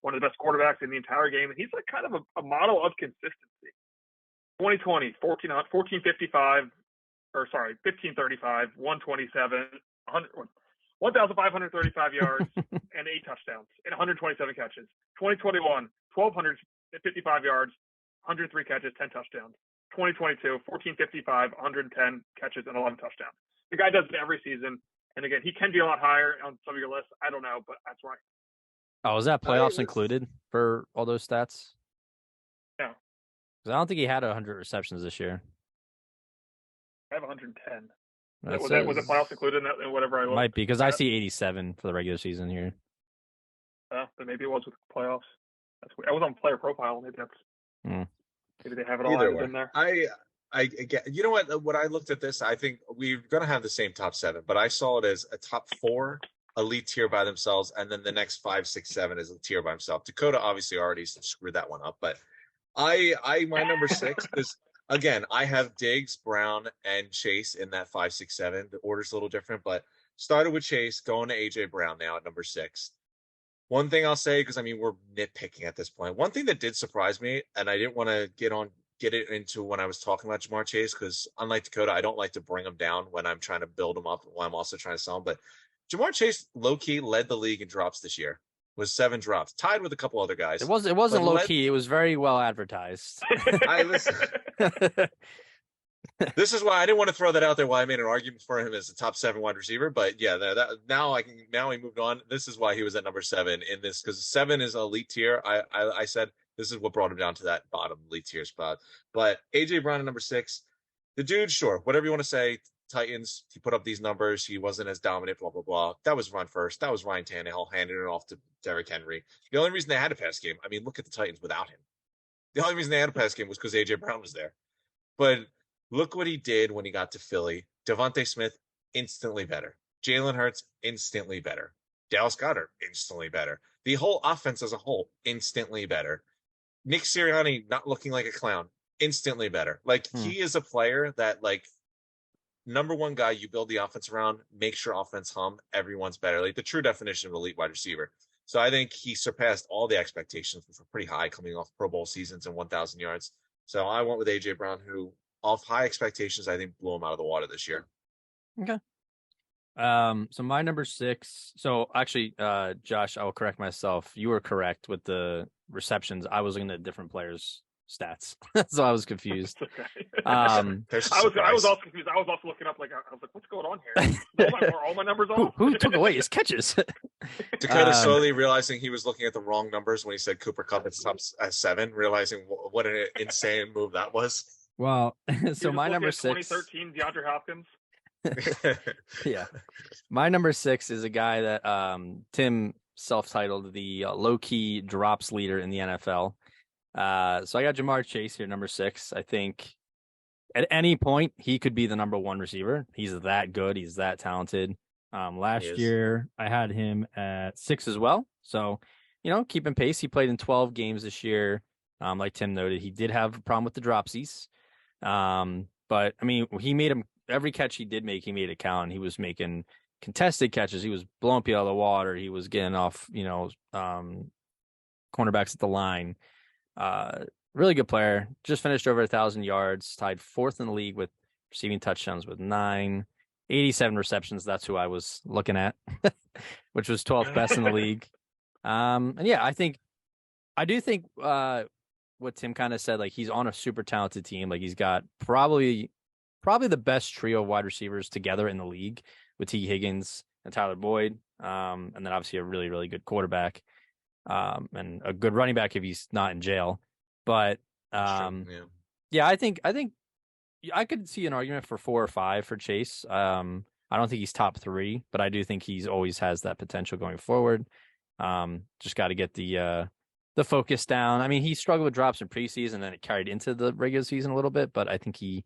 one of the best quarterbacks in the entire game, and he's kind of a model of consistency. 2020, 1535, 1,527, 127, 1,535 yards, and 8 touchdowns, and 127 catches. 2021, 1,255 yards, 103 catches, 10 touchdowns. 2022, 1455, 110 catches and 11 touchdowns. The guy does it every season. And again, he can be a lot higher on some of your lists. I don't know, but that's right. Oh, is that playoffs included for all those stats? No. Because I don't think he had 100 receptions this year. I have 110. Was it playoffs included in that, in whatever I looked? Might be, because I see 87 for the regular season here. Then maybe it was with playoffs. That's weird. I was on player profile. Maybe that's maybe they have it all in there. I get, you know what? When I looked at this, I think we're going to have the same top 7, but I saw it as a top 4 elite tier by themselves, and then the next 5, 6, 7 is a tier by himself. Dakota obviously already screwed that one up, but my number 6 is, again, I have Diggs, Brown, and Chase in that 5, 6, 7. The order's a little different, but started with Chase, going to AJ Brown now at number 6. One thing I'll say, because I mean we're nitpicking at this point. One thing that did surprise me, and I didn't want to get it into when I was talking about Jamar Chase, because unlike Dakota, I don't like to bring him down when I'm trying to build him up when I'm also trying to sell him. But Jamar Chase low-key led the league in drops this year, with 7 drops, tied with a couple other guys. It wasn't low-key. It was very well advertised. This is why I didn't want to throw that out there while I made an argument for him as a top 7 wide receiver. But yeah, now he moved on. This is why he was at number 7 in this, because 7 is elite tier. I said this is what brought him down to that bottom elite tier spot. But AJ Brown at number 6, the dude, sure, whatever you want to say, Titans, he put up these numbers. He wasn't as dominant, blah, blah, blah. That was run first. That was Ryan Tannehill handing it off to Derrick Henry. The only reason they had a pass game, I mean, look at the Titans without him. The only reason they had a pass game was because AJ Brown was there. But look what he did when he got to Philly. Devontae Smith, instantly better. Jalen Hurts, instantly better. Dallas Goedert, instantly better. The whole offense as a whole, instantly better. Nick Sirianni not looking like a clown, instantly better. Like, he is a player that, like, number one guy you build the offense around, makes your offense hum, everyone's better. Like, the true definition of elite wide receiver. So I think he surpassed all the expectations, which were pretty high coming off Pro Bowl seasons and 1,000 yards. So I went with A.J. Brown, who, off high expectations, I think blew him out of the water this year. Okay. So my number 6. So actually, Josh, I will correct myself. You were correct with the receptions. I was looking at different players' stats, so I was confused. I was also confused. I was also looking up, like, I was like, what's going on here? Are all my numbers off? Who took away his catches? Dakota slowly realizing he was looking at the wrong numbers when he said Cooper Kupp at 7, realizing what an insane move that was. Well, so my number 6, 2013 DeAndre Hopkins. Yeah, my number 6 is a guy that Tim self-titled the low-key drops leader in the NFL. So I got Jamar Chase here, number 6. I think at any point he could be the number 1 receiver. He's that good. He's that talented. Last year I had him at 6 as well. So, keeping pace. He played in 12 games this year. Like Tim noted, he did have a problem with the dropsies. But I mean, he made him, every catch he did make, he made it count. He was making contested catches. He was blowing people out of the water. He was getting off, cornerbacks at the line. Really good player. Just finished over 1,000 yards, tied 4th in the league with receiving touchdowns with 9, 87 receptions. That's who I was looking at, which was 12th best in the league. And yeah, I do think what Tim kind of said, like, he's on a super talented team. Like, he's got probably the best trio of wide receivers together in the league with T. Higgins and Tyler Boyd. And then obviously a really, really good quarterback. And a good running back if he's not in jail. But yeah, I think I could see an argument for 4 or 5 for Chase. I don't think he's top 3, but I do think he's always has that potential going forward. Just got to get the focus down. I mean, he struggled with drops in preseason, and then it carried into the regular season a little bit, but I think he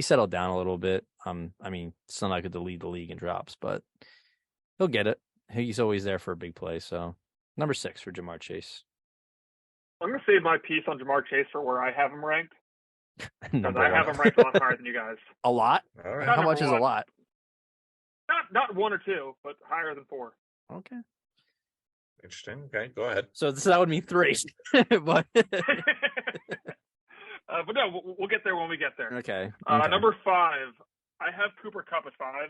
settled down a little bit. I mean, still not good to lead the league in drops, but he'll get it. He's always there for a big play. So number 6 for Jamar Chase. I'm going to save my piece on Jamar Chase for where I have him ranked. Because I have him ranked a lot higher than you guys. A lot? All right. How much is a lot? Not 1 or 2, but higher than 4. Okay. Interesting. Okay, go ahead. So that would mean 3. But but no, we'll get there when we get there. Okay. Number 5, I have Cooper Kupp at 5.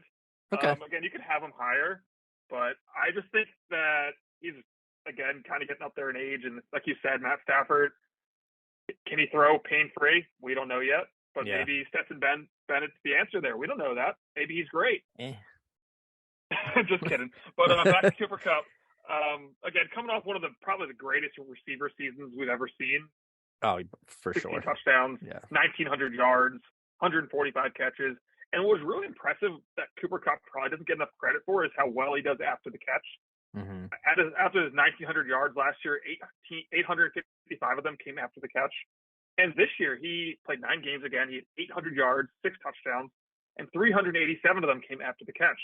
Okay. Again, you could have him higher, but I just think that he's, again, kind of getting up there in age. And like you said, Matt Stafford, can he throw pain-free? We don't know yet. but Yeah. maybe Stetson Bennett's the answer there. We don't know that. Maybe he's great. Just kidding. But back to Cooper Kupp. Again, coming off one of probably the greatest receiver seasons we've ever seen. Oh, for 16 sure. touchdowns, Yeah. 1,900 yards, 145 catches. And what was really impressive that Cooper Kupp probably doesn't get enough credit for is how well he does after the catch. Mm-hmm. After his 1,900 yards last year, 855 of them came after the catch. And this year, he played 9 games again. He had 800 yards, 6 touchdowns, and 387 of them came after the catch.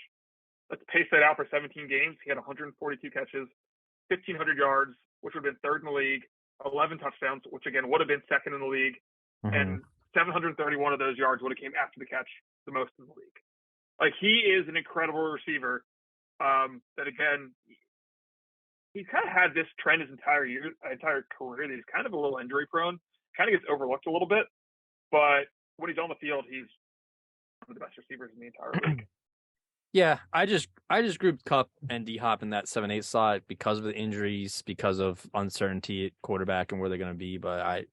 Let's pace that out for 17 games. He had 142 catches, 1,500 yards, which would have been third in the league, 11 touchdowns, which again would have been second in the league, and 731 of those yards would have came after the catch, the most in the league. Like, he is an incredible receiver. That again, he's kind of had this trend his entire career that he's kind of a little injury prone, kind of gets overlooked a little bit, but when he's on the field, he's one of the best receivers in the entire league. Yeah, I just grouped Kupp and D-Hop in that 7-8 slot because of the injuries, because of uncertainty at quarterback and where they're going to be. But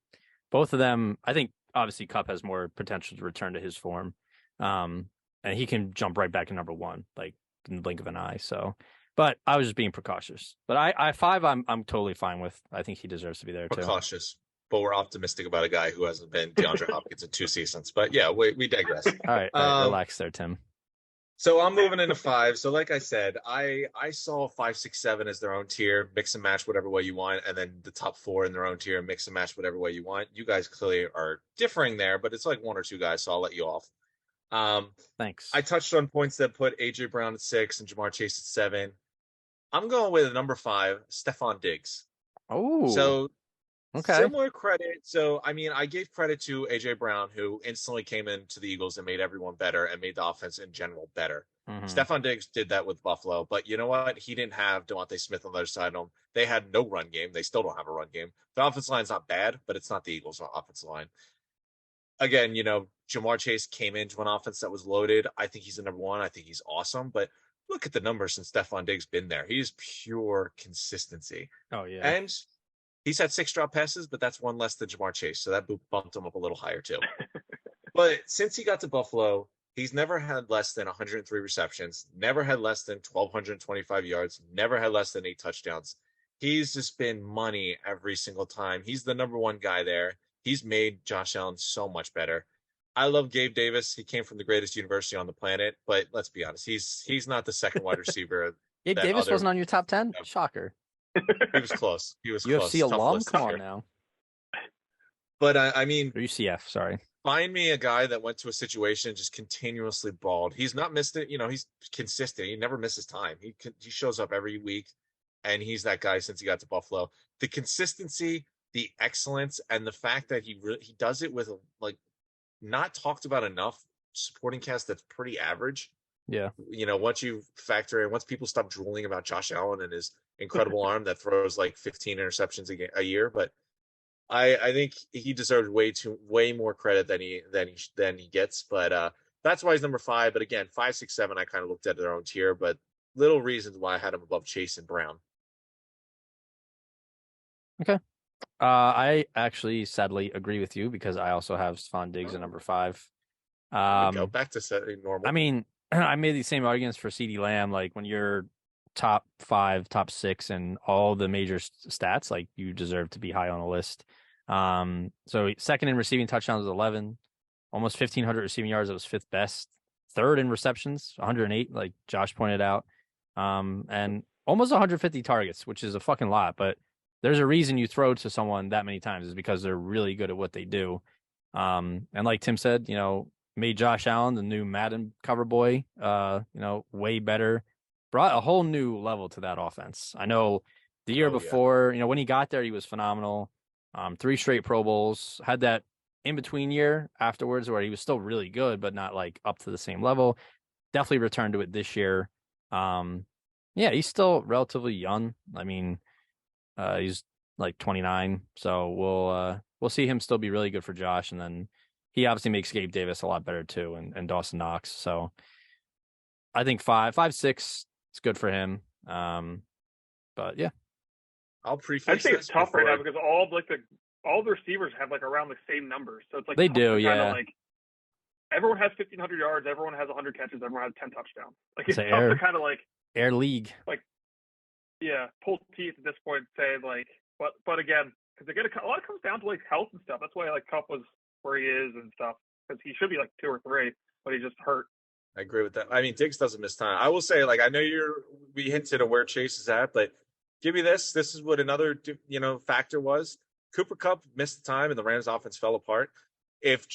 both of them, I think obviously Kupp has more potential to return to his form, and he can jump right back to number 1, like in the blink of an eye. So, but I was just being precautious. But I 5, I'm totally fine with. I think he deserves to be there too. Precautious, but we're optimistic about a guy who hasn't been DeAndre Hopkins in 2 seasons. But yeah, we digress. All right, relax there, Tim. So I'm moving into 5. So like I said, I saw 5, 6, 7 as their own tier, mix and match whatever way you want, and then the top 4 in their own tier, mix and match whatever way you want. You guys clearly are differing there, but it's like 1 or 2 guys, so I'll let you off. Thanks. I touched on points that put AJ Brown at 6 and Jamar Chase at 7. I'm going with number 5, Stephon Diggs. Oh, so okay. Similar credit. So, I mean, I gave credit to AJ Brown, who instantly came into the Eagles and made everyone better and made the offense in general better. Stephon Diggs did that with Buffalo, but you know what? He didn't have Devontae Smith on the other side of him. They had no run game. They still don't have a run game. The offensive line's not bad, but it's not the Eagles' offensive line. Again, you know, Jamar Chase came into an offense that was loaded. I think he's the number 1. I think he's awesome, but look at the numbers since Stephon Diggs been there. He's pure consistency. Oh, yeah. And he's had 6 drop passes, but that's 1 less than Jamar Chase, so that bumped him up a little higher too. But since he got to Buffalo, he's never had less than 103 receptions, never had less than 1,225 yards, never had less than 8 touchdowns. He's just been money every single time. He's the number 1 guy there. He's made Josh Allen so much better. I love Gabe Davis. He came from the greatest university on the planet, but let's be honest, he's not the second wide receiver. Gabe Davis wasn't on your top 10? Yeah. Shocker. He was close. He was UFC close. alum? Come on now. But I mean, UCF, sorry. Find me a guy that went to a situation just continuously balled. He's not missed it. You know, he's consistent. He never misses time. He shows up every week, and he's that guy since he got to Buffalo. The consistency, the excellence, and the fact that he does it with like not talked about enough supporting cast that's pretty average. Yeah. You know, once you factor in, once people stop drooling about Josh Allen and his incredible arm that throws like 15 interceptions a year, but I think he deserves way more credit than he gets. But that's why he's number 5. But again, 5, 6, 7, I kind of looked at their own tier, but little reasons why I had him above Chase and Brown. Okay. I actually sadly agree with you because I also have Stephon Diggs at number 5. Go back to normal. I mean, I made these same arguments for CeeDee Lamb. Like when you're top 5, top 6, and all the major stats, like you deserve to be high on the list. So second in receiving touchdowns was 11, almost 1,500 receiving yards. That was 5th best. Third in receptions, 108, like Josh pointed out, and almost 150 targets, which is a fucking lot. But there's a reason you throw to someone that many times is because they're really good at what they do. And like Tim said, you know, made Josh Allen the new Madden cover boy, you know, way better. Brought a whole new level to that offense. I know the year before, you know, when he got there, he was phenomenal. 3 straight Pro Bowls, had that in-between year afterwards where he was still really good, but not like up to the same level. Definitely returned to it this year. Yeah, he's still relatively young. I mean, he's like 29, so we'll see him still be really good for Josh, and then he obviously makes Gabe Davis a lot better too, and Dawson Knox. So I think 5, 6, it's good for him. But yeah, I'll preface. I think it's tough right now because all the receivers have like around the same numbers, so it's like they do, yeah. Like everyone has 1,500 yards, everyone has 100 catches, everyone has 10 touchdowns. Like it's tough to kind of like air league. Like, yeah, pull teeth at this point, and say like, but again, because a lot of it comes down to like health and stuff. That's why like Cup was where he is and stuff, because he should be like 2 or 3, but he just hurt. I agree with that. I mean, Diggs doesn't miss time. I will say, like, I know we hinted at where Chase is at, but give me this. This is what another, factor was. Cooper Kupp missed the time and the Rams offense fell apart. If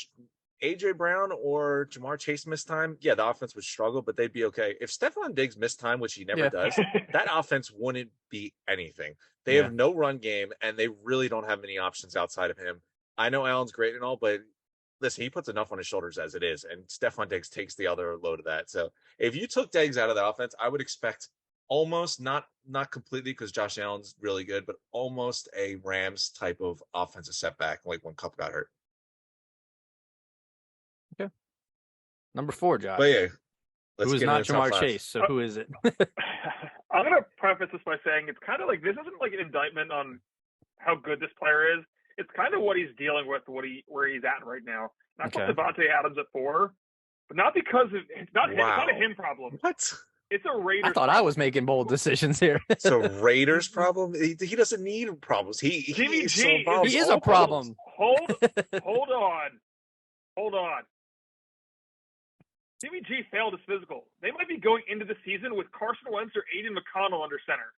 A.J. Brown or Jamar Chase missed time, yeah, the offense would struggle, but they'd be okay. If Stephon Diggs missed time, which he never does, that offense wouldn't be anything. They have no run game, and they really don't have many options outside of him. I know Allen's great and all, but listen, he puts enough on his shoulders as it is, and Stephon Diggs takes the other load of that. So if you took Diggs out of the offense, I would expect almost, not completely because Josh Allen's really good, but almost a Rams type of offensive setback like when Kupp got hurt. Okay. Number 4, Josh. But yeah, who is not Jamar Chase, so who is it? I'm going to preface this by saying it's kind of like, this isn't like an indictment on how good this player is. It's kind of what he's dealing with, where he's at right now. And I put Devontae Adams at 4, but not because it's not him, it's not a him problem. What? It's a Raiders. I thought I was making bold decisions here. It's a Raiders problem. He doesn't need problems. Jimmy he G is a problem. Hold on. Jimmy G failed his physical. They might be going into the season with Carson Wentz or Aiden McConnell under center.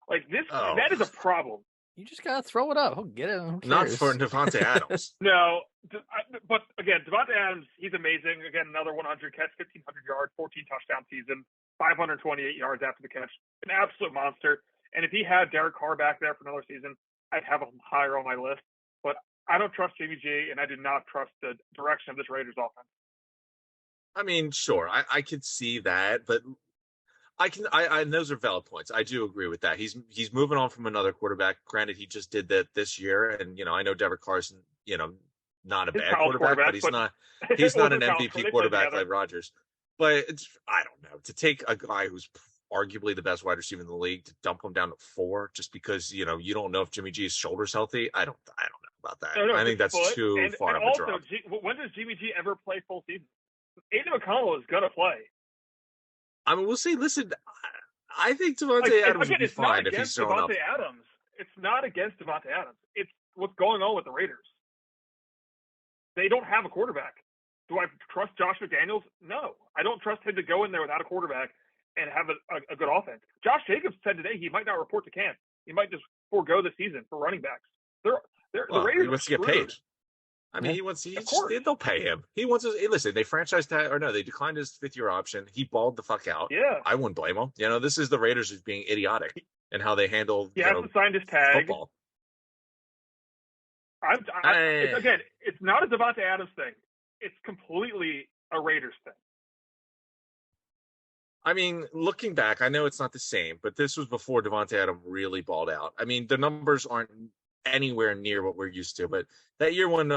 Like this, that is a problem. You just gotta throw it up. He'll get it. Not for Devontae Adams. No, but again, Devontae Adams, he's amazing. Again, another 100 catch, 1,500 yards, 14 touchdown season, 528 yards after the catch. An absolute monster. And if he had Derek Carr back there for another season, I'd have him higher on my list. But I don't trust Jimmy G, and I do not trust the direction of this Raiders offense. I mean, sure, I could see that, but I those are valid points. I do agree with that. He's moving on from another quarterback. Granted, he just did that this year, and I know Derek Carr's not a bad quarterback, but he's not an MVP quarterback like Rodgers. But I don't know, to take a guy who's arguably the best wide receiver in the league to dump him down to 4 just because you don't know if Jimmy G's shoulder's healthy. I don't know about that. No, I think that's too far of a drop. When does Jimmy G ever play full season? Aiden McConnell is gonna play. I mean, we'll see. Listen, I think Devontae Adams would be fine if he's showing up. It's not against Devontae Adams. It's what's going on with the Raiders. They don't have a quarterback. Do I trust Josh McDaniels? No. I don't trust him to go in there without a quarterback and have a good offense. Josh Jacobs said today he might not report to camp. He might just forego the season for running backs. The Raiders he wants to get paid. I mean, they'll pay him. He wants to listen. They franchised that, or no, they declined his 5th-year option. He balled the fuck out. Yeah, I wouldn't blame him. This is the Raiders just being idiotic and how they handle. He hasn't signed his tag. Football. Again, it's not a Devontae Adams thing. It's completely a Raiders thing. I mean, looking back, I know it's not the same, but this was before Devontae Adams really balled out. I mean, the numbers aren't anywhere near what we're used to, but that year when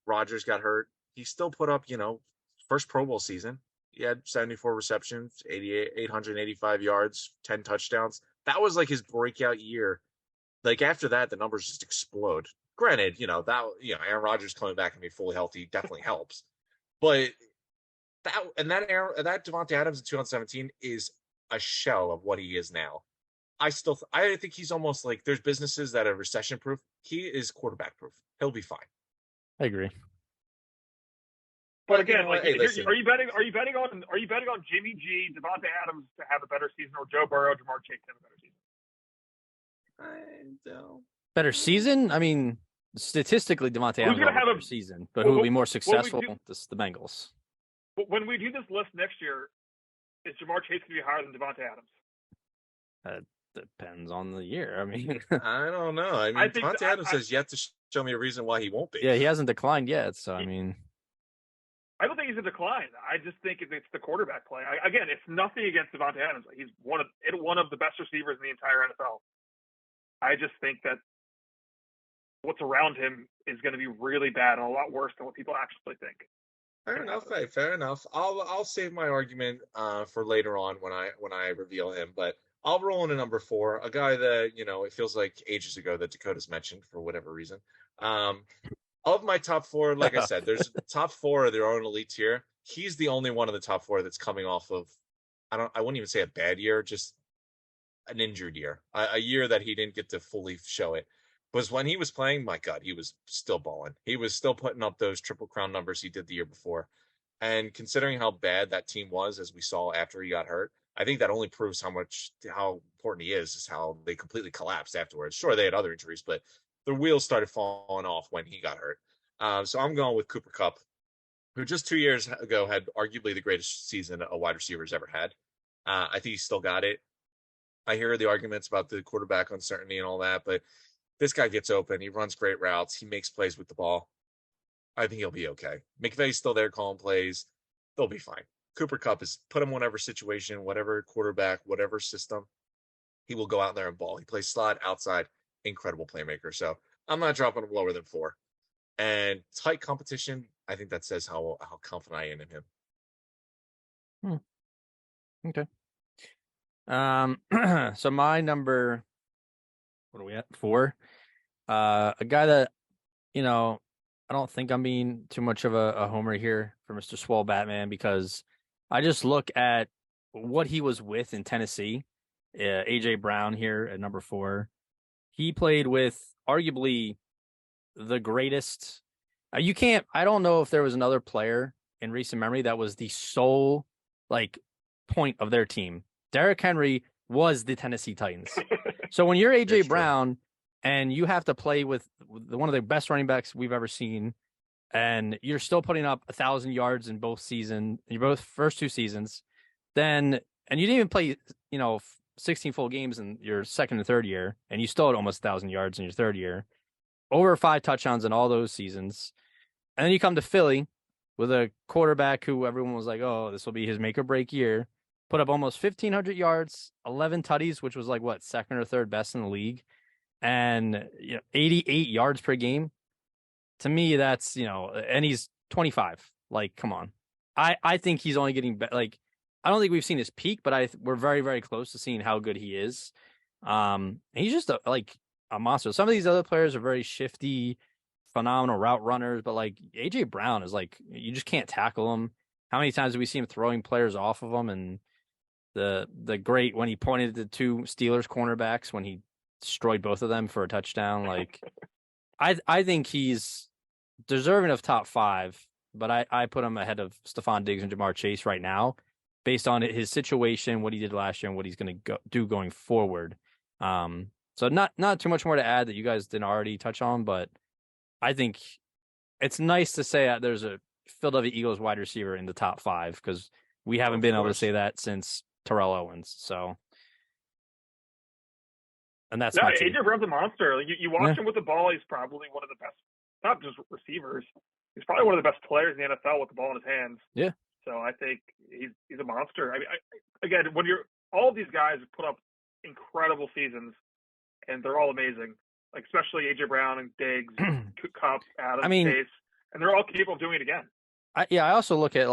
Rodgers got hurt, he still put up, first Pro Bowl season. He had 74 receptions, 885 yards, 10 touchdowns. That was like his breakout year. Like after that, the numbers just explode. Granted, Aaron Rodgers coming back and being fully healthy definitely helps, but that Devontae Adams in 2017 is a shell of what he is now. I think he's almost like there's businesses that are recession proof. He is quarterback proof. He'll be fine. I agree. But again, are you betting on Jimmy G, Devontae Adams to have a better season, or Joe Burrow, Jamar Chase to have a better season? I don't. Better season? I mean, statistically, Devontae Adams will have a better season, but who will be more successful? The Bengals. When we do this list next year, is Jamar Chase going to be higher than Devontae Adams? Depends on the year. I mean, I don't know. I mean, Devontae Adams has yet to show me a reason why he won't be. Yeah, he hasn't declined yet. So, I mean, I don't think he's a decline. I just think it's the quarterback play. Again, it's nothing against Devontae Adams. He's one of the best receivers in the entire NFL. I just think that what's around him is going to be really bad and a lot worse than what people actually think. Fair enough. Hey, fair enough. I'll save my argument for later on when I reveal him, but I'll roll into number 4, a guy that, it feels like ages ago that Dakota's mentioned for whatever reason. Of my top four, like I said, there's top four of their own elite tier. He's the only one of the top four that's coming off of, I wouldn't even say a bad year, just an injured year, a year that he didn't get to fully show it. Was when he was playing, my God, he was still balling. He was still putting up those Triple Crown numbers he did the year before. And considering how bad that team was, as we saw after he got hurt, I think that only proves how important he is how they completely collapsed afterwards. Sure, they had other injuries, but the wheels started falling off when he got hurt. So I'm going with Cooper Kupp, who just 2 years ago had arguably the greatest season a wide receiver's ever had. I think he still got it. I hear the arguments about the quarterback uncertainty and all that, but this guy gets open. He runs great routes. He makes plays with the ball. I think he'll be okay. McVay's still there calling plays. They'll be fine. Cooper Kupp is put him whatever situation, whatever quarterback, whatever system. He will go out there and ball. He plays slot, outside, incredible playmaker. So I'm not dropping him lower than 4. And tight competition, I think that says how confident I am in him. Okay. So my number, what are we at? 4. A guy that, I don't think I'm being too much of a homer here for Mr. Swole Batman, because I just look at what he was with in Tennessee. AJ Brown here at number 4. He played with arguably the greatest. I don't know if there was another player in recent memory that was the sole point of their team. Derrick Henry was the Tennessee Titans. So when you're AJ Brown and you have to play with one of the best running backs we've ever seen, and you're still putting up 1,000 yards in both first 2 seasons, and you didn't even play, 16 full games in your second and third year, and you still had almost 1,000 yards in your third year, over 5 touchdowns in all those seasons. And then you come to Philly with a quarterback who everyone was like, oh, this will be his make or break year. Put up almost 1,500 yards, 11 tutties, which was second or third best in the league, and 88 yards per game. To me, that's, and he's 25. Come on. I think he's only getting better. I don't think we've seen his peak, but we're very, very close to seeing how good he is. He's just a monster. Some of these other players are very shifty, phenomenal route runners, but AJ Brown is you just can't tackle him. How many times do we see him throwing players off of him? And the great when he pointed to 2 Steelers cornerbacks when he destroyed both of them for a touchdown. I think he's deserving of top 5, but I put him ahead of Stephon Diggs and Jamar Chase right now, based on his situation, what he did last year, and what he's going to do going forward. So not too much more to add that you guys didn't already touch on, but I think it's nice to say that there's a Philadelphia Eagles wide receiver in the top 5, because we haven't been able to say that since Terrell Owens. So, and that's my team. AJ Brown's a monster. You watch him with the ball, he's probably one of the best, not just receivers. He's probably one of the best players in the NFL with the ball in his hands. Yeah. So I think he's a monster. I mean, again, when all of these guys put up incredible seasons, and they're all amazing. Especially AJ Brown and Diggs, Kupp, Adams, Chase, and they're all capable of doing it again. I also look at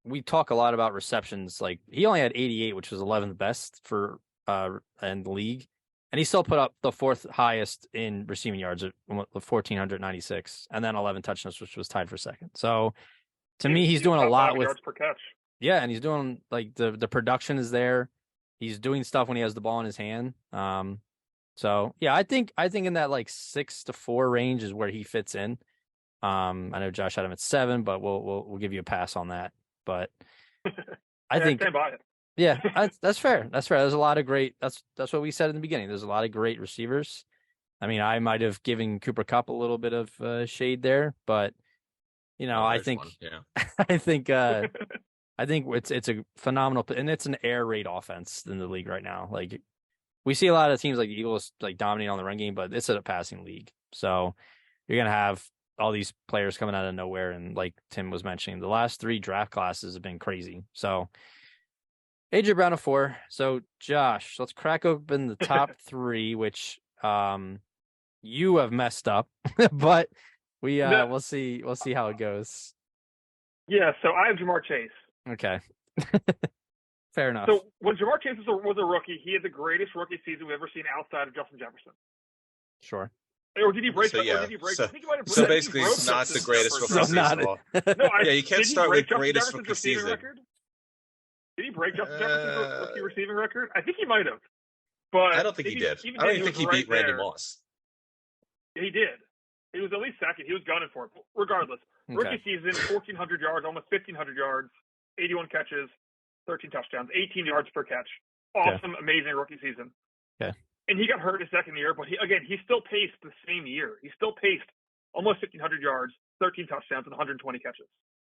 we talk a lot about receptions. He only had 88, which was 11th best for in the league, and he still put up the 4th highest in receiving yards at 1,496, and then 11 touchdowns, which was tied for 2nd. So to me, he's doing a lot with yards per catch. Yeah, and he's doing the production is there. He's doing stuff when he has the ball in his hand. So yeah, I think in that 6 to 4 range is where he fits in. I know Josh had him at 7, but we'll give you a pass on that. But I think stand by it. Yeah, that's fair. That's fair. There's a lot of great. That's what we said in the beginning. There's a lot of great receivers. I mean, I might have given Cooper Kupp a little bit of shade there, but I think I think it's a phenomenal, and it's an air raid offense in the league right now. We see a lot of teams like the Eagles dominating on the run game, but it's a passing league. So you're gonna have all these players coming out of nowhere, and like Tim was mentioning, the last 3 draft classes have been crazy. So AJ Brown 4. So Josh, let's crack open the top 3, which you have messed up, but we'll see how it goes. Yeah. So I have Jamar Chase. Okay. Fair enough. So when Jamar Chase was a rookie, he had the greatest rookie season we've ever seen outside of Justin Jefferson. Sure. Or did he break? So, yeah. Or did he break? I think he might have So broken. basically, it's not the greatest rookie So season not of all. No, Yeah, you can't did he start break with Justin greatest Jefferson's rookie receiving season. record? Did he break Justin Jefferson's rookie receiving record? I think he might have. But I don't think he did. Even I don't then, even think he right beat Randy there. Moss. He did. He was at least second. He was gunning for it. Regardless, rookie season, 1,400 yards, almost 1,500 yards, 81 catches, 13 touchdowns, 18 yards per catch. Awesome, amazing rookie season. Okay. And he got hurt his second year, but he still paced the same year. He still paced almost 1,500 yards, 13 touchdowns, and 120 catches.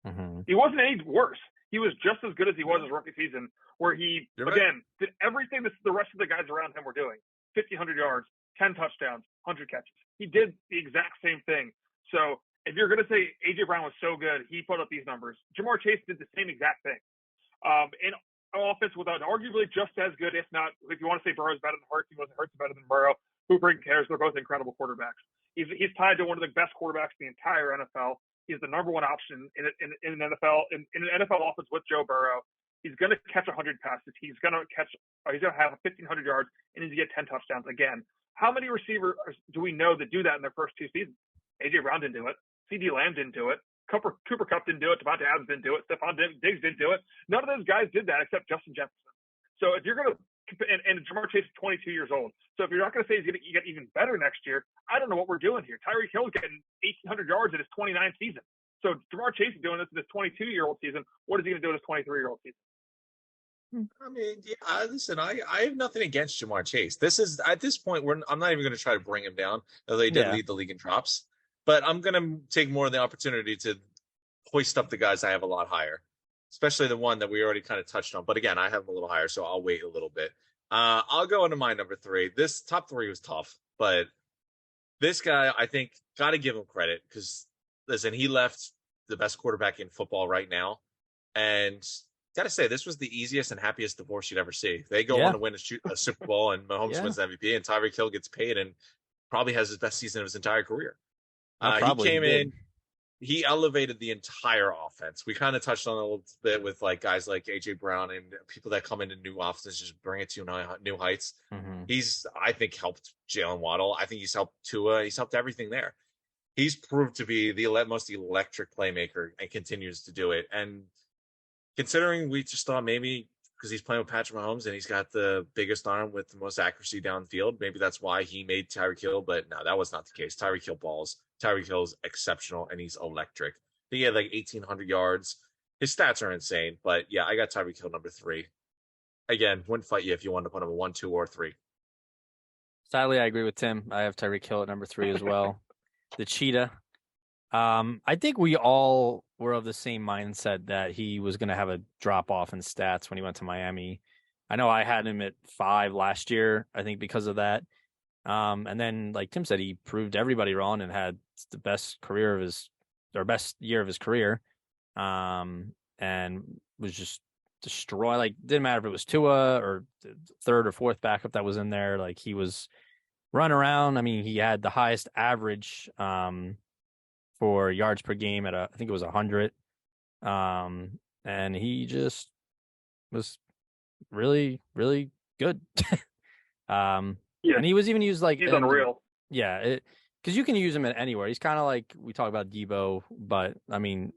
Mm-hmm. He wasn't any worse. He was just as good as he was his rookie season, where he, did everything that the rest of the guys around him were doing. 1,500 yards, 10 touchdowns, 100 catches. He did the exact same thing. So if you're going to say A.J. Brown was so good, he put up these numbers. Jamar Chase did the same exact thing. And offense without arguably just as good, if not, if you want to say Burrow's better than Hurts, he wasn't Hurts better than Burrow. Who cares? They're both incredible quarterbacks. He's tied to one of the best quarterbacks in the entire NFL. He's the number one option in an NFL in an NFL offense with Joe Burrow. He's going to catch 100 passes. He's going to have 1,500 yards, and he's going to get 10 touchdowns again. How many receivers do we know that do that in their first two seasons? A.J. Brown didn't do it. C.D. Lamb didn't do it. Cooper Kupp didn't do it. Devontae Adams didn't do it. Stephon Diggs didn't do it. None of those guys did that except Justin Jefferson. So if you're going to and Jamar Chase is 22 years old. So if you're not going to say he's going to get even better next year, I don't know what we're doing here. Tyreek Hill's getting 1,800 yards in his 29th season. So Jamar Chase is doing this in his 22-year-old season. What is he going to do in his 23-year-old season? I mean, yeah, listen, I have nothing against Jamar Chase. This is at this point, I'm not even going to try to bring him down, although he did lead the league in drops. But I'm going to take more of the opportunity to hoist up the guys I have a lot higher, especially the one that we already kind of touched on. But again, I have him a little higher, so I'll wait a little bit. I'll go into my number 3. This top 3 was tough, but this guy, I think, got to give him credit because, listen, he left the best quarterback in football right now. And got to say, this was the easiest and happiest divorce you'd ever see. They go on to win a Super Bowl, and Mahomes wins the MVP, and Tyreek Hill gets paid and probably has his best season of his entire career. He came in. He elevated the entire offense. We kind of touched on it a little bit with like guys like A.J. Brown and people that come into new offenses, just bring it to new heights. Mm-hmm. He's, I think, helped Jalen Waddle. I think he's helped Tua. He's helped everything there. He's proved to be the most electric playmaker and continues to do it. And considering we just thought maybe because he's playing with Patrick Mahomes and he's got the biggest arm with the most accuracy downfield, maybe that's why he made Tyreek Hill. But no, that was not the case. Tyreek Hill balls. Tyreek Hill's exceptional, and he's electric. He had like 1,800 yards. His stats are insane, but yeah, I got Tyreek Hill number 3. Again, wouldn't fight you if you wanted to put him a 1, 2, or 3. Sadly, I agree with Tim. I have Tyreek Hill at number 3 as well. The cheetah. I think we all were of the same mindset that he was going to have a drop off in stats when he went to Miami. I know I had him at 5 last year, I think because of that. And then, like Tim said, he proved everybody wrong and had the best year of his career. And was just destroyed. Like, didn't matter if it was Tua or the third or fourth backup that was in there. Like, he was running around. I mean, he had the highest average for yards per game at I think it was 100. And he just was really, really good. Yeah. And he was even used like he's unreal. Yeah, because you can use him at anywhere. He's kind of like we talk about Debo, but I mean,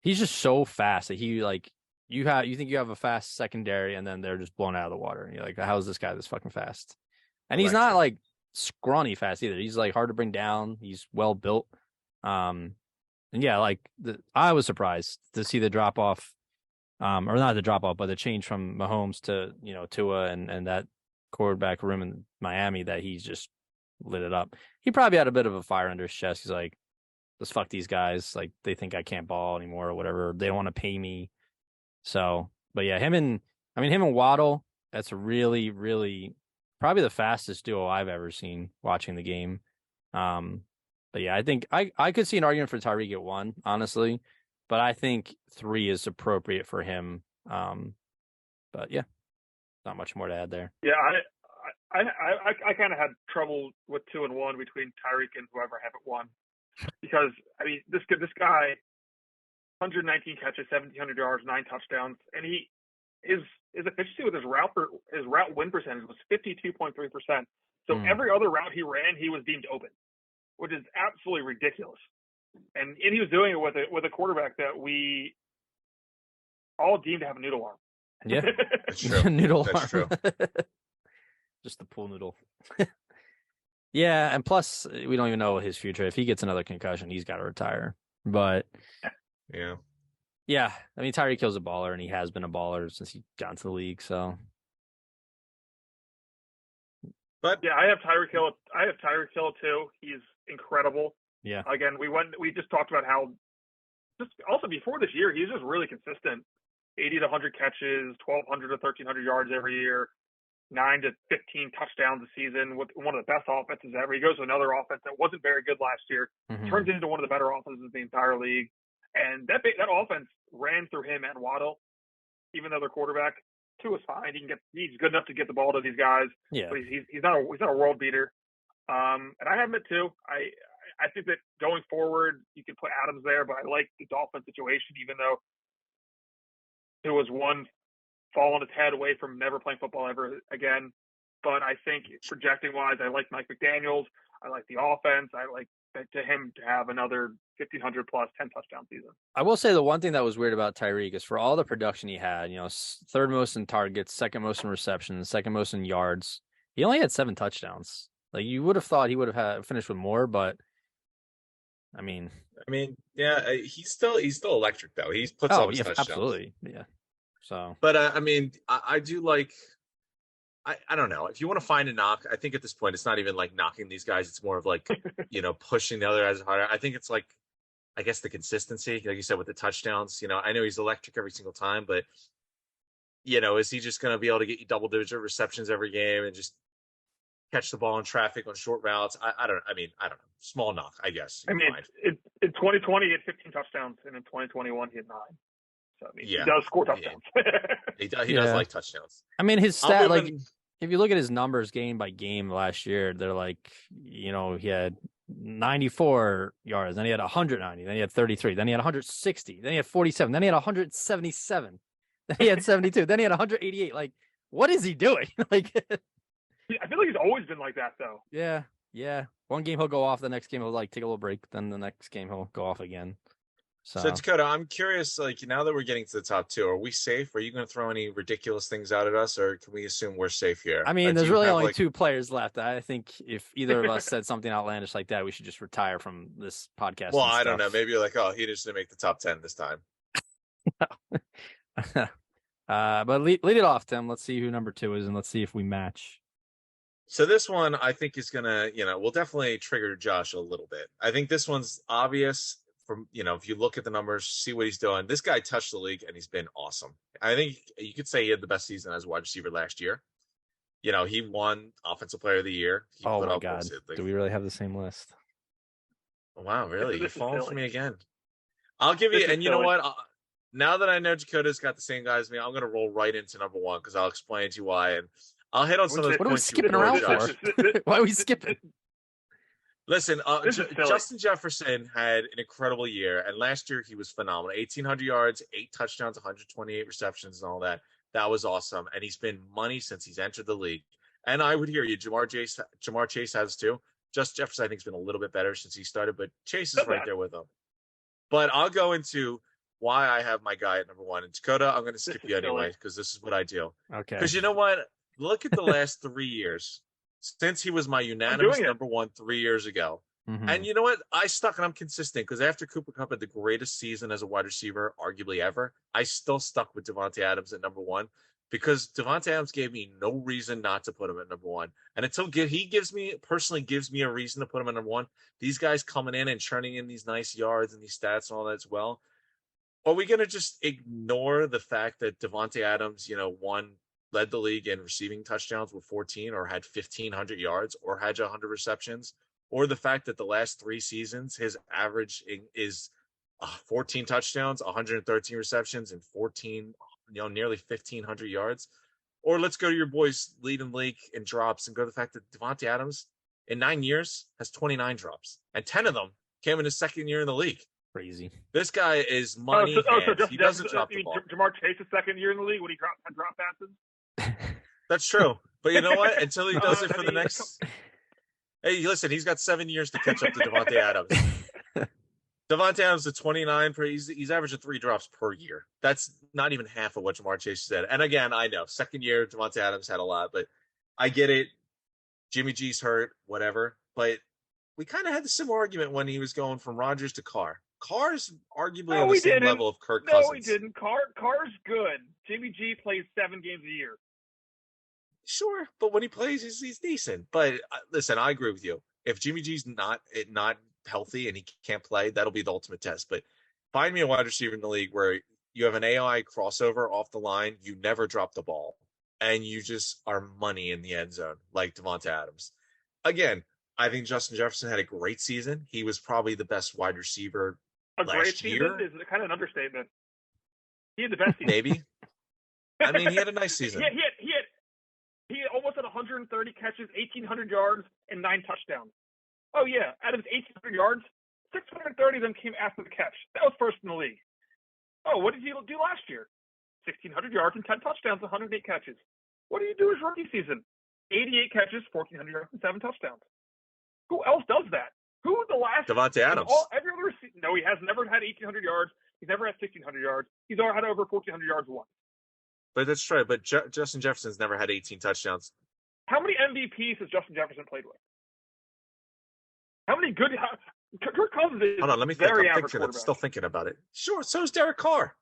he's just so fast that he like you think you have a fast secondary, and then they're just blown out of the water. And you're like, how is this guy this fucking fast? And he's not like scrawny fast either. He's like hard to bring down. He's well built. And yeah, like I was surprised to see the drop off, or not the drop off, but the change from Mahomes to Tua and that quarterback room in Miami that he's just lit it up. He probably had a bit of a fire under his chest. He's like, let's fuck these guys. Like they think I can't ball anymore or whatever. They don't want to pay me. So, but yeah, him and Waddle, that's really, really probably the fastest duo I've ever seen watching the game. But yeah, I think I could see an argument for Tyreek at 1, honestly, but I think 3 is appropriate for him. But yeah. Not much more to add there. Yeah, I kind of had trouble with 2 and 1 between Tyreek and whoever I have at 1, because I mean this guy, 119 catches, 1,700 yards, 9 touchdowns, and his efficiency with his route win percentage was 52.3%. So every other route he ran, he was deemed open. which is absolutely ridiculous. And he was doing it with a quarterback that we all deemed to have a noodle arm. Yeah, that's true. Noodle That's arm. true. Just the pool noodle. Yeah, and plus we don't even know his future. If he gets another concussion, he's got to retire. But yeah, I mean Tyreek Hill's a baller, and he has been a baller since he got into the league. So, but yeah, I have Tyreek Hill too. He's incredible. Yeah. Again, we just talked about how just also before this year, he's just really consistent. 80 to 100 catches, 1,200 to 1,300 yards every year, 9 to 15 touchdowns a season with one of the best offenses ever. He goes to another offense that wasn't very good last year, turns into one of the better offenses in the entire league. And that offense ran through him and Waddle, even though their quarterback, Tua, is fine. He's good enough to get the ball to these guys. Yeah. But he's not a world beater. And I have him at 2. I think that going forward, you can put Adams there, but I like the Dolphins situation, even though it was one fall on its head away from never playing football ever again. But I think projecting-wise, I like Mike McDaniels. I like the offense. I like him to have another 1,500-plus, 10-touchdown season. I will say the one thing that was weird about Tyreek is for all the production he had, third most in targets, second most in receptions, second most in yards, he only had 7 touchdowns. Like, you would have thought he would have finished with more, but I mean, yeah, he's still electric though. He puts up touchdowns. Absolutely, yeah. So, but I do like. I don't know if you want to find a knock. I think at this point it's not even like knocking these guys. It's more of like pushing the other guys harder. I think it's like, I guess the consistency, like you said with the touchdowns. I know he's electric every single time, but is he just going to be able to get you double-digit receptions every game and just catch the ball in traffic on short routes? I don't know. Small knock, I guess. In 2020 he had 15 touchdowns, and in 2021 he had 9. So he does score touchdowns. Yeah. He does like touchdowns. I mean, his stat, if you look at his numbers game by game last year, they're like, he had 94 yards, then he had 190, then he had 33, then he had 160, then he had 47, then he had 177, then he had 72, then he had 188. Like, what is he doing? Like, I feel like he's always been like that, though. Yeah. One game he'll go off, the next game he'll take a little break, then the next game he'll go off again. So Dakota, I'm curious, now that we're getting to the top 2, are we safe? Are you going to throw any ridiculous things out at us, or can we assume we're safe here? I mean, there's really only 2 players left. I think if either of us said something outlandish like that, we should just retire from this podcast. Well, I don't know. Maybe you're like, he just didn't make the top 10 this time. But lead it off, Tim. Let's see who number 2 is, and let's see if we match. So this one, I think, is going to, will definitely trigger Josh a little bit. I think this one's obvious. From if you look at the numbers, see what he's doing. This guy touched the league and he's been awesome. I think you could say he had the best season as a wide receiver last year. He won Offensive Player of the Year. Oh my God! Do we really have the same list? Wow, really? You're falling for me again. I'll give you, and you know what? Now that I know Dakota's got the same guy as me, I'm going to roll right into number 1 because I'll explain to you why, and I'll hit on some of those. What are we skipping around for? Why are we skipping? Listen, Justin Jefferson had an incredible year, and last year he was phenomenal. 1,800 yards, 8 touchdowns, 128 receptions, and all that. That was awesome, and he's been money since he's entered the league. And I would hear you. Jamar Chase has too. Justin Jefferson, I think, has been a little bit better since he started, but Chase is right there with him. But I'll go into why I have my guy at number 1. And Dakota, I'm going to skip you anyway because this is what I do. Okay. Because you know what? Look at the last 3 years. Since he was my unanimous number 1 3 years ago. Mm-hmm. And you know what? I stuck, and I'm consistent, because after Cooper Kupp had the greatest season as a wide receiver, arguably ever, I still stuck with Davante Adams at number 1, because Davante Adams gave me no reason not to put him at number 1. And until he gives me a reason to put him at number 1, these guys coming in and churning in these nice yards and these stats and all that as well, are we going to just ignore the fact that Davante Adams, led the league in receiving touchdowns with 14, or had 1,500 yards, or had 100 receptions, or the fact that the last 3 seasons his average is 14 touchdowns, 113 receptions, and 14, nearly 1,500 yards? Or let's go to your boys leading league in drops and go to the fact that Davante Adams in 9 years has 29 drops, and 10 of them came in his second year in the league. Crazy. This guy is money. He doesn't drop the ball. Jamar Chase's second year in the league when he dropped passes. That's true, but you know what? Until he does it for the next, Hey, listen, he's got 7 years to catch up to Davante Adams. Davante Adams at 29 he's averaging 3 drops per year. That's not even half of what Jamar Chase said. And again, I know second year Davante Adams had a lot, but I get it. Jimmy G's hurt, whatever. But we kind of had the similar argument when he was going from Rodgers to Carr. Carr's arguably on the same level of Kirk Cousins. No, he didn't. Carr's good. Jimmy G plays 7 games a year. Sure, but when he plays, he's decent. But listen, I agree with you. If Jimmy G's not healthy and he can't play, that'll be the ultimate test. But find me a wide receiver in the league where you have an AI crossover off the line, you never drop the ball, and you just are money in the end zone like Davante Adams. Again, I think Justin Jefferson had a great season. He was probably the best wide receiver last year. Great season is kind of an understatement. He had the best season. Maybe. I mean, he had a nice season. He almost had 130 catches, 1,800 yards, and 9 touchdowns. Oh, yeah. Out of his 1,800 yards, 630 of them came after the catch. That was first in the league. Oh, what did he do last year? 1,600 yards and 10 touchdowns, 108 catches. What did he do his rookie season? 88 catches, 1,400 yards, and 7 touchdowns. Who else does that? Who the last? Davante Adams. No, he has never had 1,800 yards. He's never had 1,600 yards. He's had over 1,400 yards once. But that's true. But Justin Jefferson's never had 18 touchdowns. How many MVPs has Justin Jefferson played with? How many good? Kirk Cousins is Hold on, let me think. I'm still thinking about it. Sure, so is Derek Carr.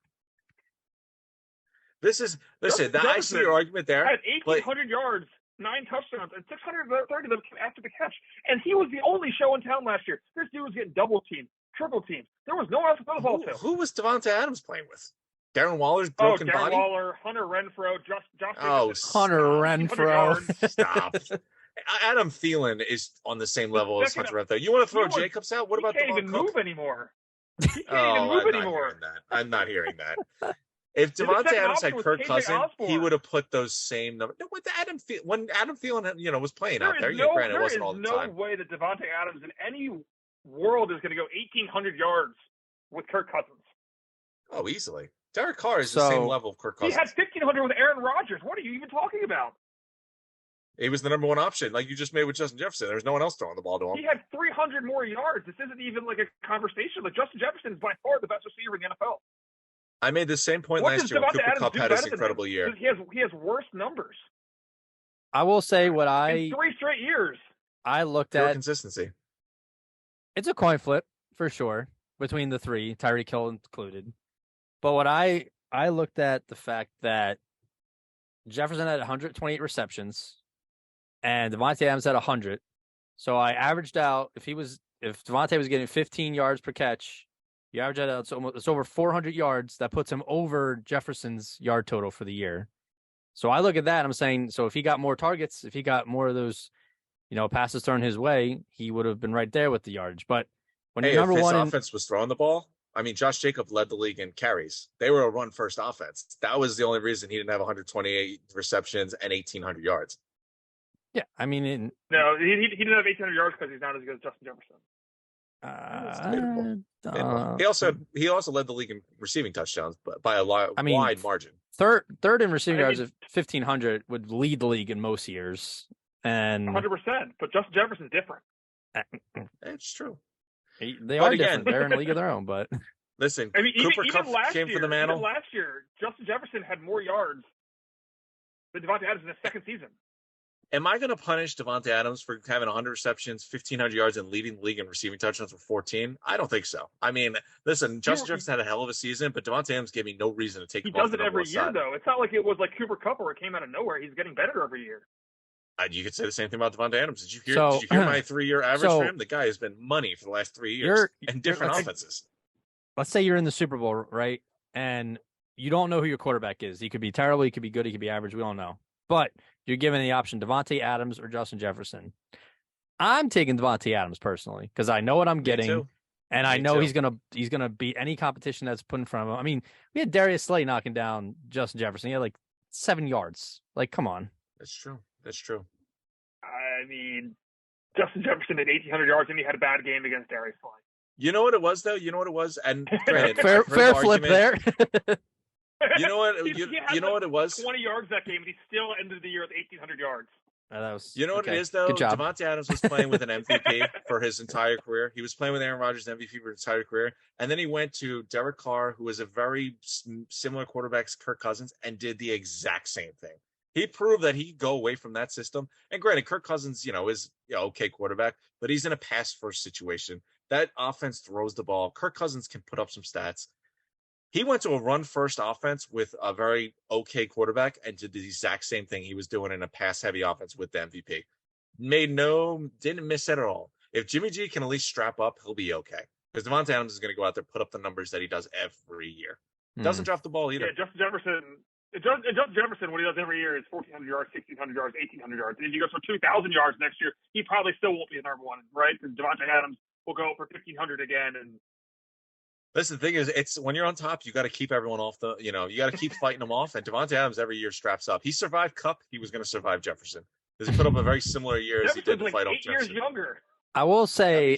Listen, I see your argument there. Had 1,800 yards, 9 touchdowns, and 630 of them came after the catch. And he was the only show in town last year. This dude was getting double teamed, triple teamed. There was no one else to throw the ball to. Who was Davante Adams playing with? Darren Waller's broken body? Darren Waller, Hunter Renfrow, Josh Hunter Renfrow. Stop. Adam Thielen is on the same level as Hunter Renfrow. You want to throw Jacobs out? What about the He can't even move anymore. He can't even move anymore. I'm not hearing that. If Davante Adams had Kirk Cousins, he would have put those same numbers. No, when Adam Thielen, was playing out there, granted it wasn't all the time. There is no way that Davante Adams in any world is going to go 1,800 yards with Kirk Cousins. Oh, easily. Derek Carr is the same level of Kirk Cousins. He had 1,500 with Aaron Rodgers. What are you even talking about? He was the number one option, like you just made with Justin Jefferson. There was no one else throwing the ball to him. He had 300 more yards. This isn't even like a conversation. Like Justin Jefferson is by far the best receiver in the NFL. I made the same point last year when Cooper Kupp had his incredible year. He has worse numbers. I will say in 3 straight years. I looked at consistency. It's a coin flip for sure between the three, Tyreek Hill included. But what I looked at the fact that Jefferson had 128 receptions and Davante Adams had 100. So I averaged out if Davante was getting 15 yards per catch, you average that out, it's over 400 yards. That puts him over Jefferson's yard total for the year. So I look at that, I'm saying, so if he got more targets, if he got more of those, passes thrown his way, he would have been right there with the yardage. But when if his offense was throwing the ball, I mean, Josh Jacobs led the league in carries. They were a run-first offense. That was the only reason he didn't have 128 receptions and 1,800 yards. Yeah, I mean... No, he didn't have 1,800 yards because he's not as good as Justin Jefferson. He also led the league in receiving touchdowns, but by a wide margin. Third in receiving yards of 1,500 would lead the league in most years. And 100%, but Justin Jefferson's different. It's true. They are different. They're in a league of their own, but listen, Cooper Kupp came for the mantle. Even last year, Justin Jefferson had more yards than Davante Adams in his second season. Am I going to punish Davante Adams for having 100 receptions, 1,500 yards, and leading the league in receiving touchdowns with 14? I don't think so. I mean, listen, Justin Jefferson had a hell of a season, but Davante Adams gave me no reason to take him off the number one side. He does it every year, though. It's not like it was like Cooper Kupp where it came out of nowhere. He's getting better every year. You could say the same thing about Davante Adams. Did you hear my 3-year average for him? The guy has been money for the last 3 years and different offenses. Let's say you're in the Super Bowl, right? And you don't know who your quarterback is. He could be terrible. He could be good. He could be average. We don't know. But you're given the option, Davante Adams or Justin Jefferson. I'm taking Davante Adams personally because I know what I'm getting, and I know he's gonna beat any competition that's put in front of him. I mean, we had Darius Slay knocking down Justin Jefferson. He had like 7 yards. Like, come on. That's true. I mean, Justin Jefferson had 1,800 yards, and he had a bad game against Darius Slay. You know what it was, though? And granted, fair flip there. You know what? You know what it was? 20 yards that game, and he still ended the year with 1,800 yards. You know what it is, though? Good job. Davante Adams was playing with an MVP for his entire career. He was playing with Aaron Rodgers' MVP for his entire career. And then he went to Derek Carr, who was a very similar quarterback to Kirk Cousins, and did the exact same thing. He proved that he could go away from that system. And granted, Kirk Cousins, is okay quarterback, but he's in a pass-first situation. That offense throws the ball. Kirk Cousins can put up some stats. He went to a run-first offense with a very okay quarterback and did the exact same thing he was doing in a pass-heavy offense with the MVP. Didn't miss it at all. If Jimmy G can at least strap up, he'll be okay. Because Davante Adams is going to go out there, put up the numbers that he does every year. Doesn't drop the ball either. Yeah, Justin Jefferson, what he does every year is 1,400 yards, 1,600 yards, 1,800 yards. And if he goes for 2,000 yards next year, he probably still won't be the number one, right? Because Davante Adams will go for 1,500 again. And listen, the thing is, it's when you're on top, you got to keep everyone off you got to keep fighting them off. And Davante Adams every year straps up. He survived Cup. He was going to survive Jefferson. Because he put up a very similar year as he did to fight off Jefferson. 8 years younger. I will say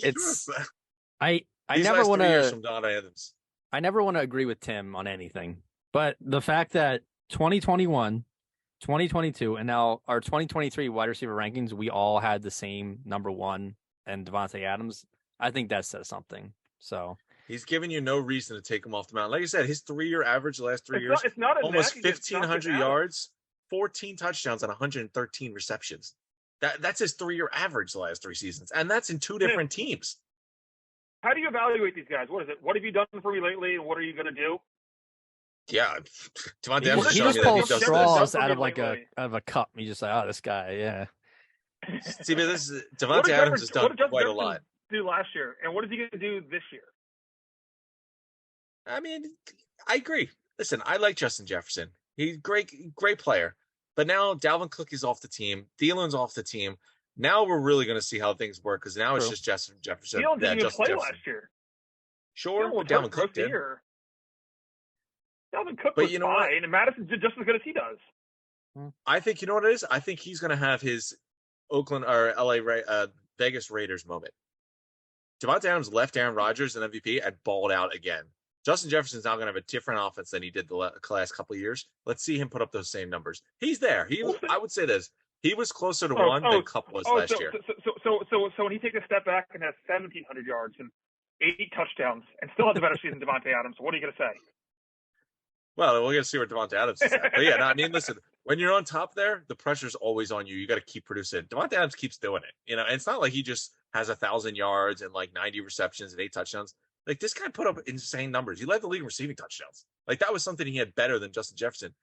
I never want to. I never want to agree with Tim on anything, but the fact that 2021, 2022, and now our 2023 wide receiver rankings, we all had the same number one and Davante Adams. I think that says something. So he's giving you no reason to take him off the mountain. Like I said, his 3-year average the last 3 years, it's not almost 1,500 yards, 14 touchdowns, and 113 receptions. That's his 3-year average the last 3 seasons, and that's in 2 different teams. How do you evaluate these guys? What is it? What have you done for me lately, and what are you going to do? Yeah, Davante Adams he just pulls straws out of a cup. He's just like, this guy, yeah. See, but this is Davante Adams has done quite a lot. Do last year, and what is he going to do this year? I mean, I agree. Listen, I like Justin Jefferson. He's great player. But now Dalvin Cook is off the team. Thielen's off the team. Now we're really going to see how things work because now it's just Justin Jefferson. Thielen didn't even play last year. Sure, but Dalvin Cook did. Dalvin Cook was fine, and Madison did just as good as he does. I think you know what it is. I think he's going to have his Oakland or Vegas Raiders moment. Davante Adams left Aaron Rodgers and MVP and balled out again. Justin Jefferson's now going to have a different offense than he did the last couple of years. Let's see him put up those same numbers. He's there. I would say this. He was closer to one than Cup was last year. So when he takes a step back and has 1,700 yards and 8 touchdowns and still has a better season than Davante Adams, what are you going to say? Well, we're going to see where Davante Adams is at. But yeah, I mean, listen, when you're on top there, the pressure's always on you. You got to keep producing. Davante Adams keeps doing it. And it's not like he just has 1,000 yards and like 90 receptions and 8 touchdowns. Like, this guy put up insane numbers. He led the league in receiving touchdowns. Like, that was something he had better than Justin Jefferson.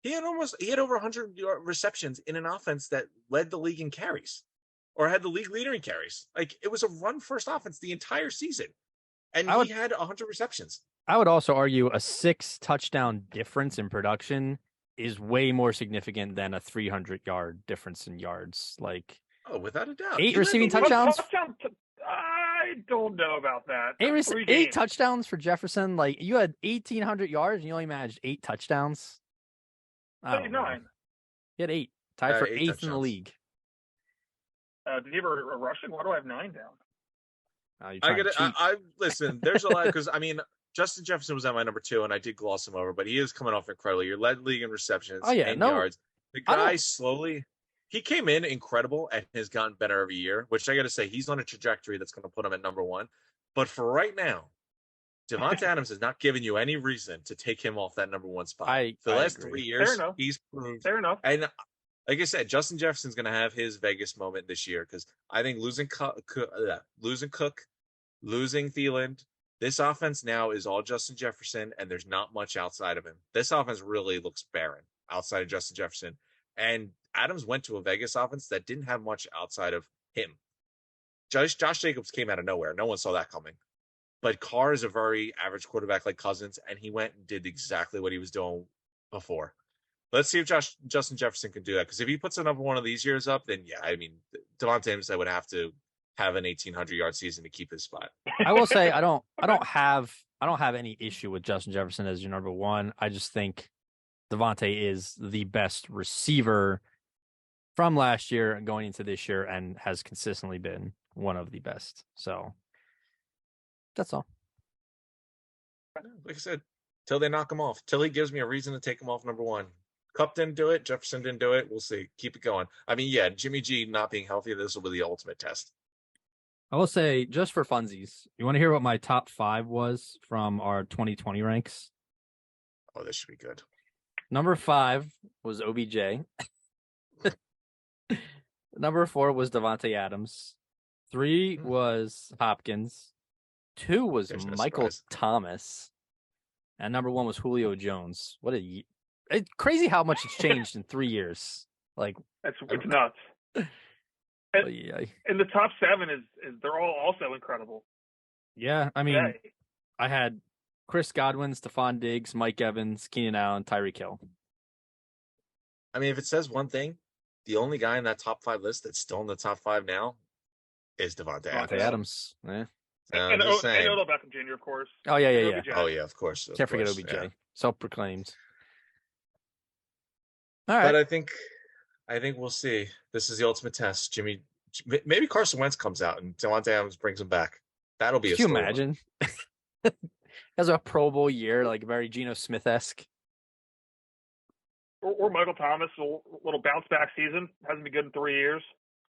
He had over 100 receptions in an offense that led the league in carries or had the league leader in carries. Like, it was a run-first offense the entire season. And he had 100 receptions. I would also argue a 6-touchdown difference in production is way more significant than a 300-yard difference in yards. Like, without a doubt. 8 receiving touchdowns? I don't know about that. 8 touchdowns for Jefferson. Like, you had 1,800 yards and you only managed 8 touchdowns. 39. He had 8. Tied for 8th touchdowns in the league. Did he have a rushing? Why do I have 9 down? I listen, there's a lot because, I mean, Justin Jefferson was at my number 2, and I did gloss him over, but he is coming off incredibly. He led league in receptions and yards. The guy he came in incredible and has gotten better every year, which I got to say, he's on a trajectory that's going to put him at number 1. But for right now, Davante Adams has not given you any reason to take him off that number 1 spot. For the last 3 years, he's proved. Fair enough. And like I said, Justin Jefferson's going to have his Vegas moment this year because I think losing Cook, losing Thielen, this offense now is all Justin Jefferson, and there's not much outside of him. This offense really looks barren outside of Justin Jefferson. And Adams went to a Vegas offense that didn't have much outside of him. Josh Jacobs came out of nowhere. No one saw that coming. But Carr is a very average quarterback like Cousins, and he went and did exactly what he was doing before. Let's see if Justin Jefferson can do that. Because if he puts another one of these years up, then yeah, I mean, Davante Adams would have to have an 1,800-yard season to keep his spot. I will say I don't have any issue with Justin Jefferson as your number 1. I just think Davante is the best receiver from last year and going into this year and has consistently been one of the best. So that's all. Like I said, till they knock him off, till he gives me a reason to take him off number 1. Kupp didn't do it. Jefferson didn't do it. We'll see. Keep it going. I mean, yeah, Jimmy G not being healthy, this will be the ultimate test. I will say, just for funsies, you want to hear what my top 5 was from our 2020 ranks? Oh, this should be good. Number 5 was OBJ. Number 4 was Devontae Adams. 3 was Hopkins. 2 was Michael Thomas. And number 1 was Julio Jones. It's crazy how much it's changed in 3 years. Like, it's nuts. And the top 7 is they're all also incredible. Yeah, I mean, I had Chris Godwin, Stephon Diggs, Mike Evans, Keenan Allen, Tyreek Hill. I mean, if it says one thing, the only guy in that top 5 list that's still in the top 5 now is Devontae Adams. Yeah. And Odell Beckham Jr., of course. Oh, yeah. Oh, yeah, of course. Can't forget OBJ. Yeah. Self-proclaimed. All right. But I think we'll see. This is the ultimate test. Maybe Carson Wentz comes out and Devontae Adams brings him back. That'll be a story. Can you imagine? Has a Pro Bowl year, like very Geno Smith-esque. Or Michael Thomas, a little bounce back season. Hasn't been good in 3 years.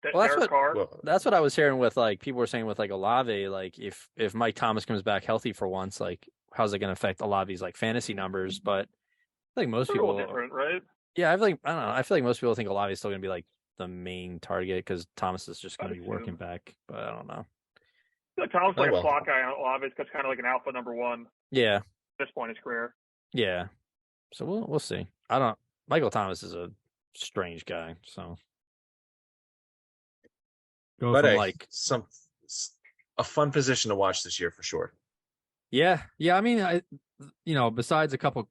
That's what I was hearing with, like, people were saying with, like, Olave, like, if Mike Thomas comes back healthy for once, like, how's it going to affect Olave's, like, fantasy numbers? But I think most people, different, right? Yeah, I don't know. I feel like most people think Olave is still going to be, like, the main target because Thomas is just going to be working back. But I don't know. I feel like Thomas is like a slot guy on Olave. It's kind of like an alpha number 1. Yeah. At this point in his career. Yeah. So we'll see. Michael Thomas is a strange guy, so. A fun position to watch this year for sure. Yeah. I mean, besides a couple,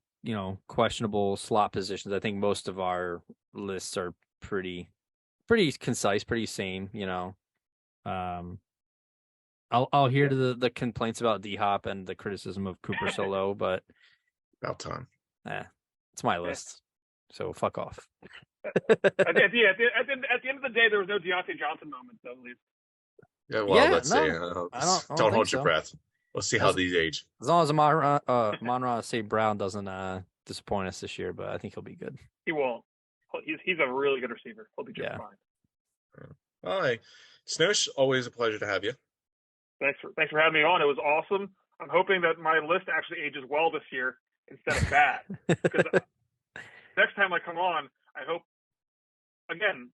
questionable slot positions, I think most of our lists are pretty concise, pretty sane. I'll hear to the complaints about D-Hop and the criticism of Cooper Solo, but about time. It's my list, so fuck off. At the end of the day, there was no Deontay Johnson moment, though, at least. Yeah, well, let's see. Don't hold your breath. We'll see how these age. As long as Amon-Ra St. Brown doesn't disappoint us this year, but I think he'll be good. He won't. He's a really good receiver. He'll be just fine. All right. Snoosh, always a pleasure to have you. Thanks for having me on. It was awesome. I'm hoping that my list actually ages well this year instead of bad. Because next time I come on, I hope, again,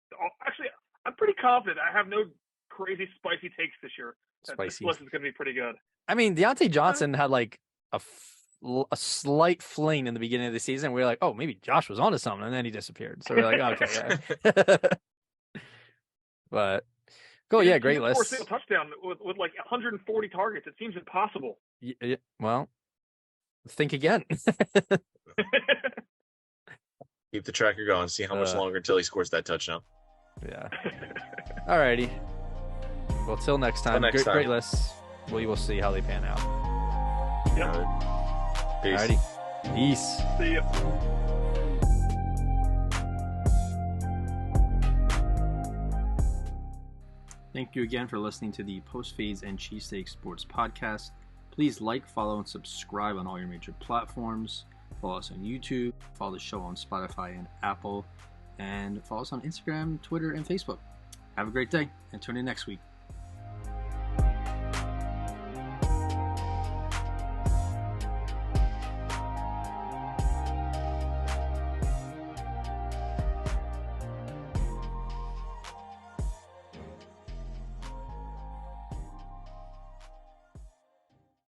actually, I'm pretty confident I have no crazy spicy takes this year. This list is going to be pretty good. I mean, Deontay Johnson had like a slight fling in the beginning of the season. We were like, oh, maybe Josh was onto something, and then he disappeared. So we're like, okay, yeah. But cool, yeah, great list. 4 single touchdown with like 140 targets. It seems impossible. Yeah, well, think again. Keep the tracker going. See how much longer until he scores that touchdown. Yeah. All righty. Well, till next time. Great lists. We will see how they pan out. Yep. Peace. Alrighty. Peace. See ya. Thank you again for listening to the Post-Fades and Cheesesteaks Sports Podcast. Please like, follow, and subscribe on all your major platforms. Follow us on YouTube. Follow the show on Spotify and Apple. And follow us on Instagram, Twitter, and Facebook. Have a great day, and tune in next week.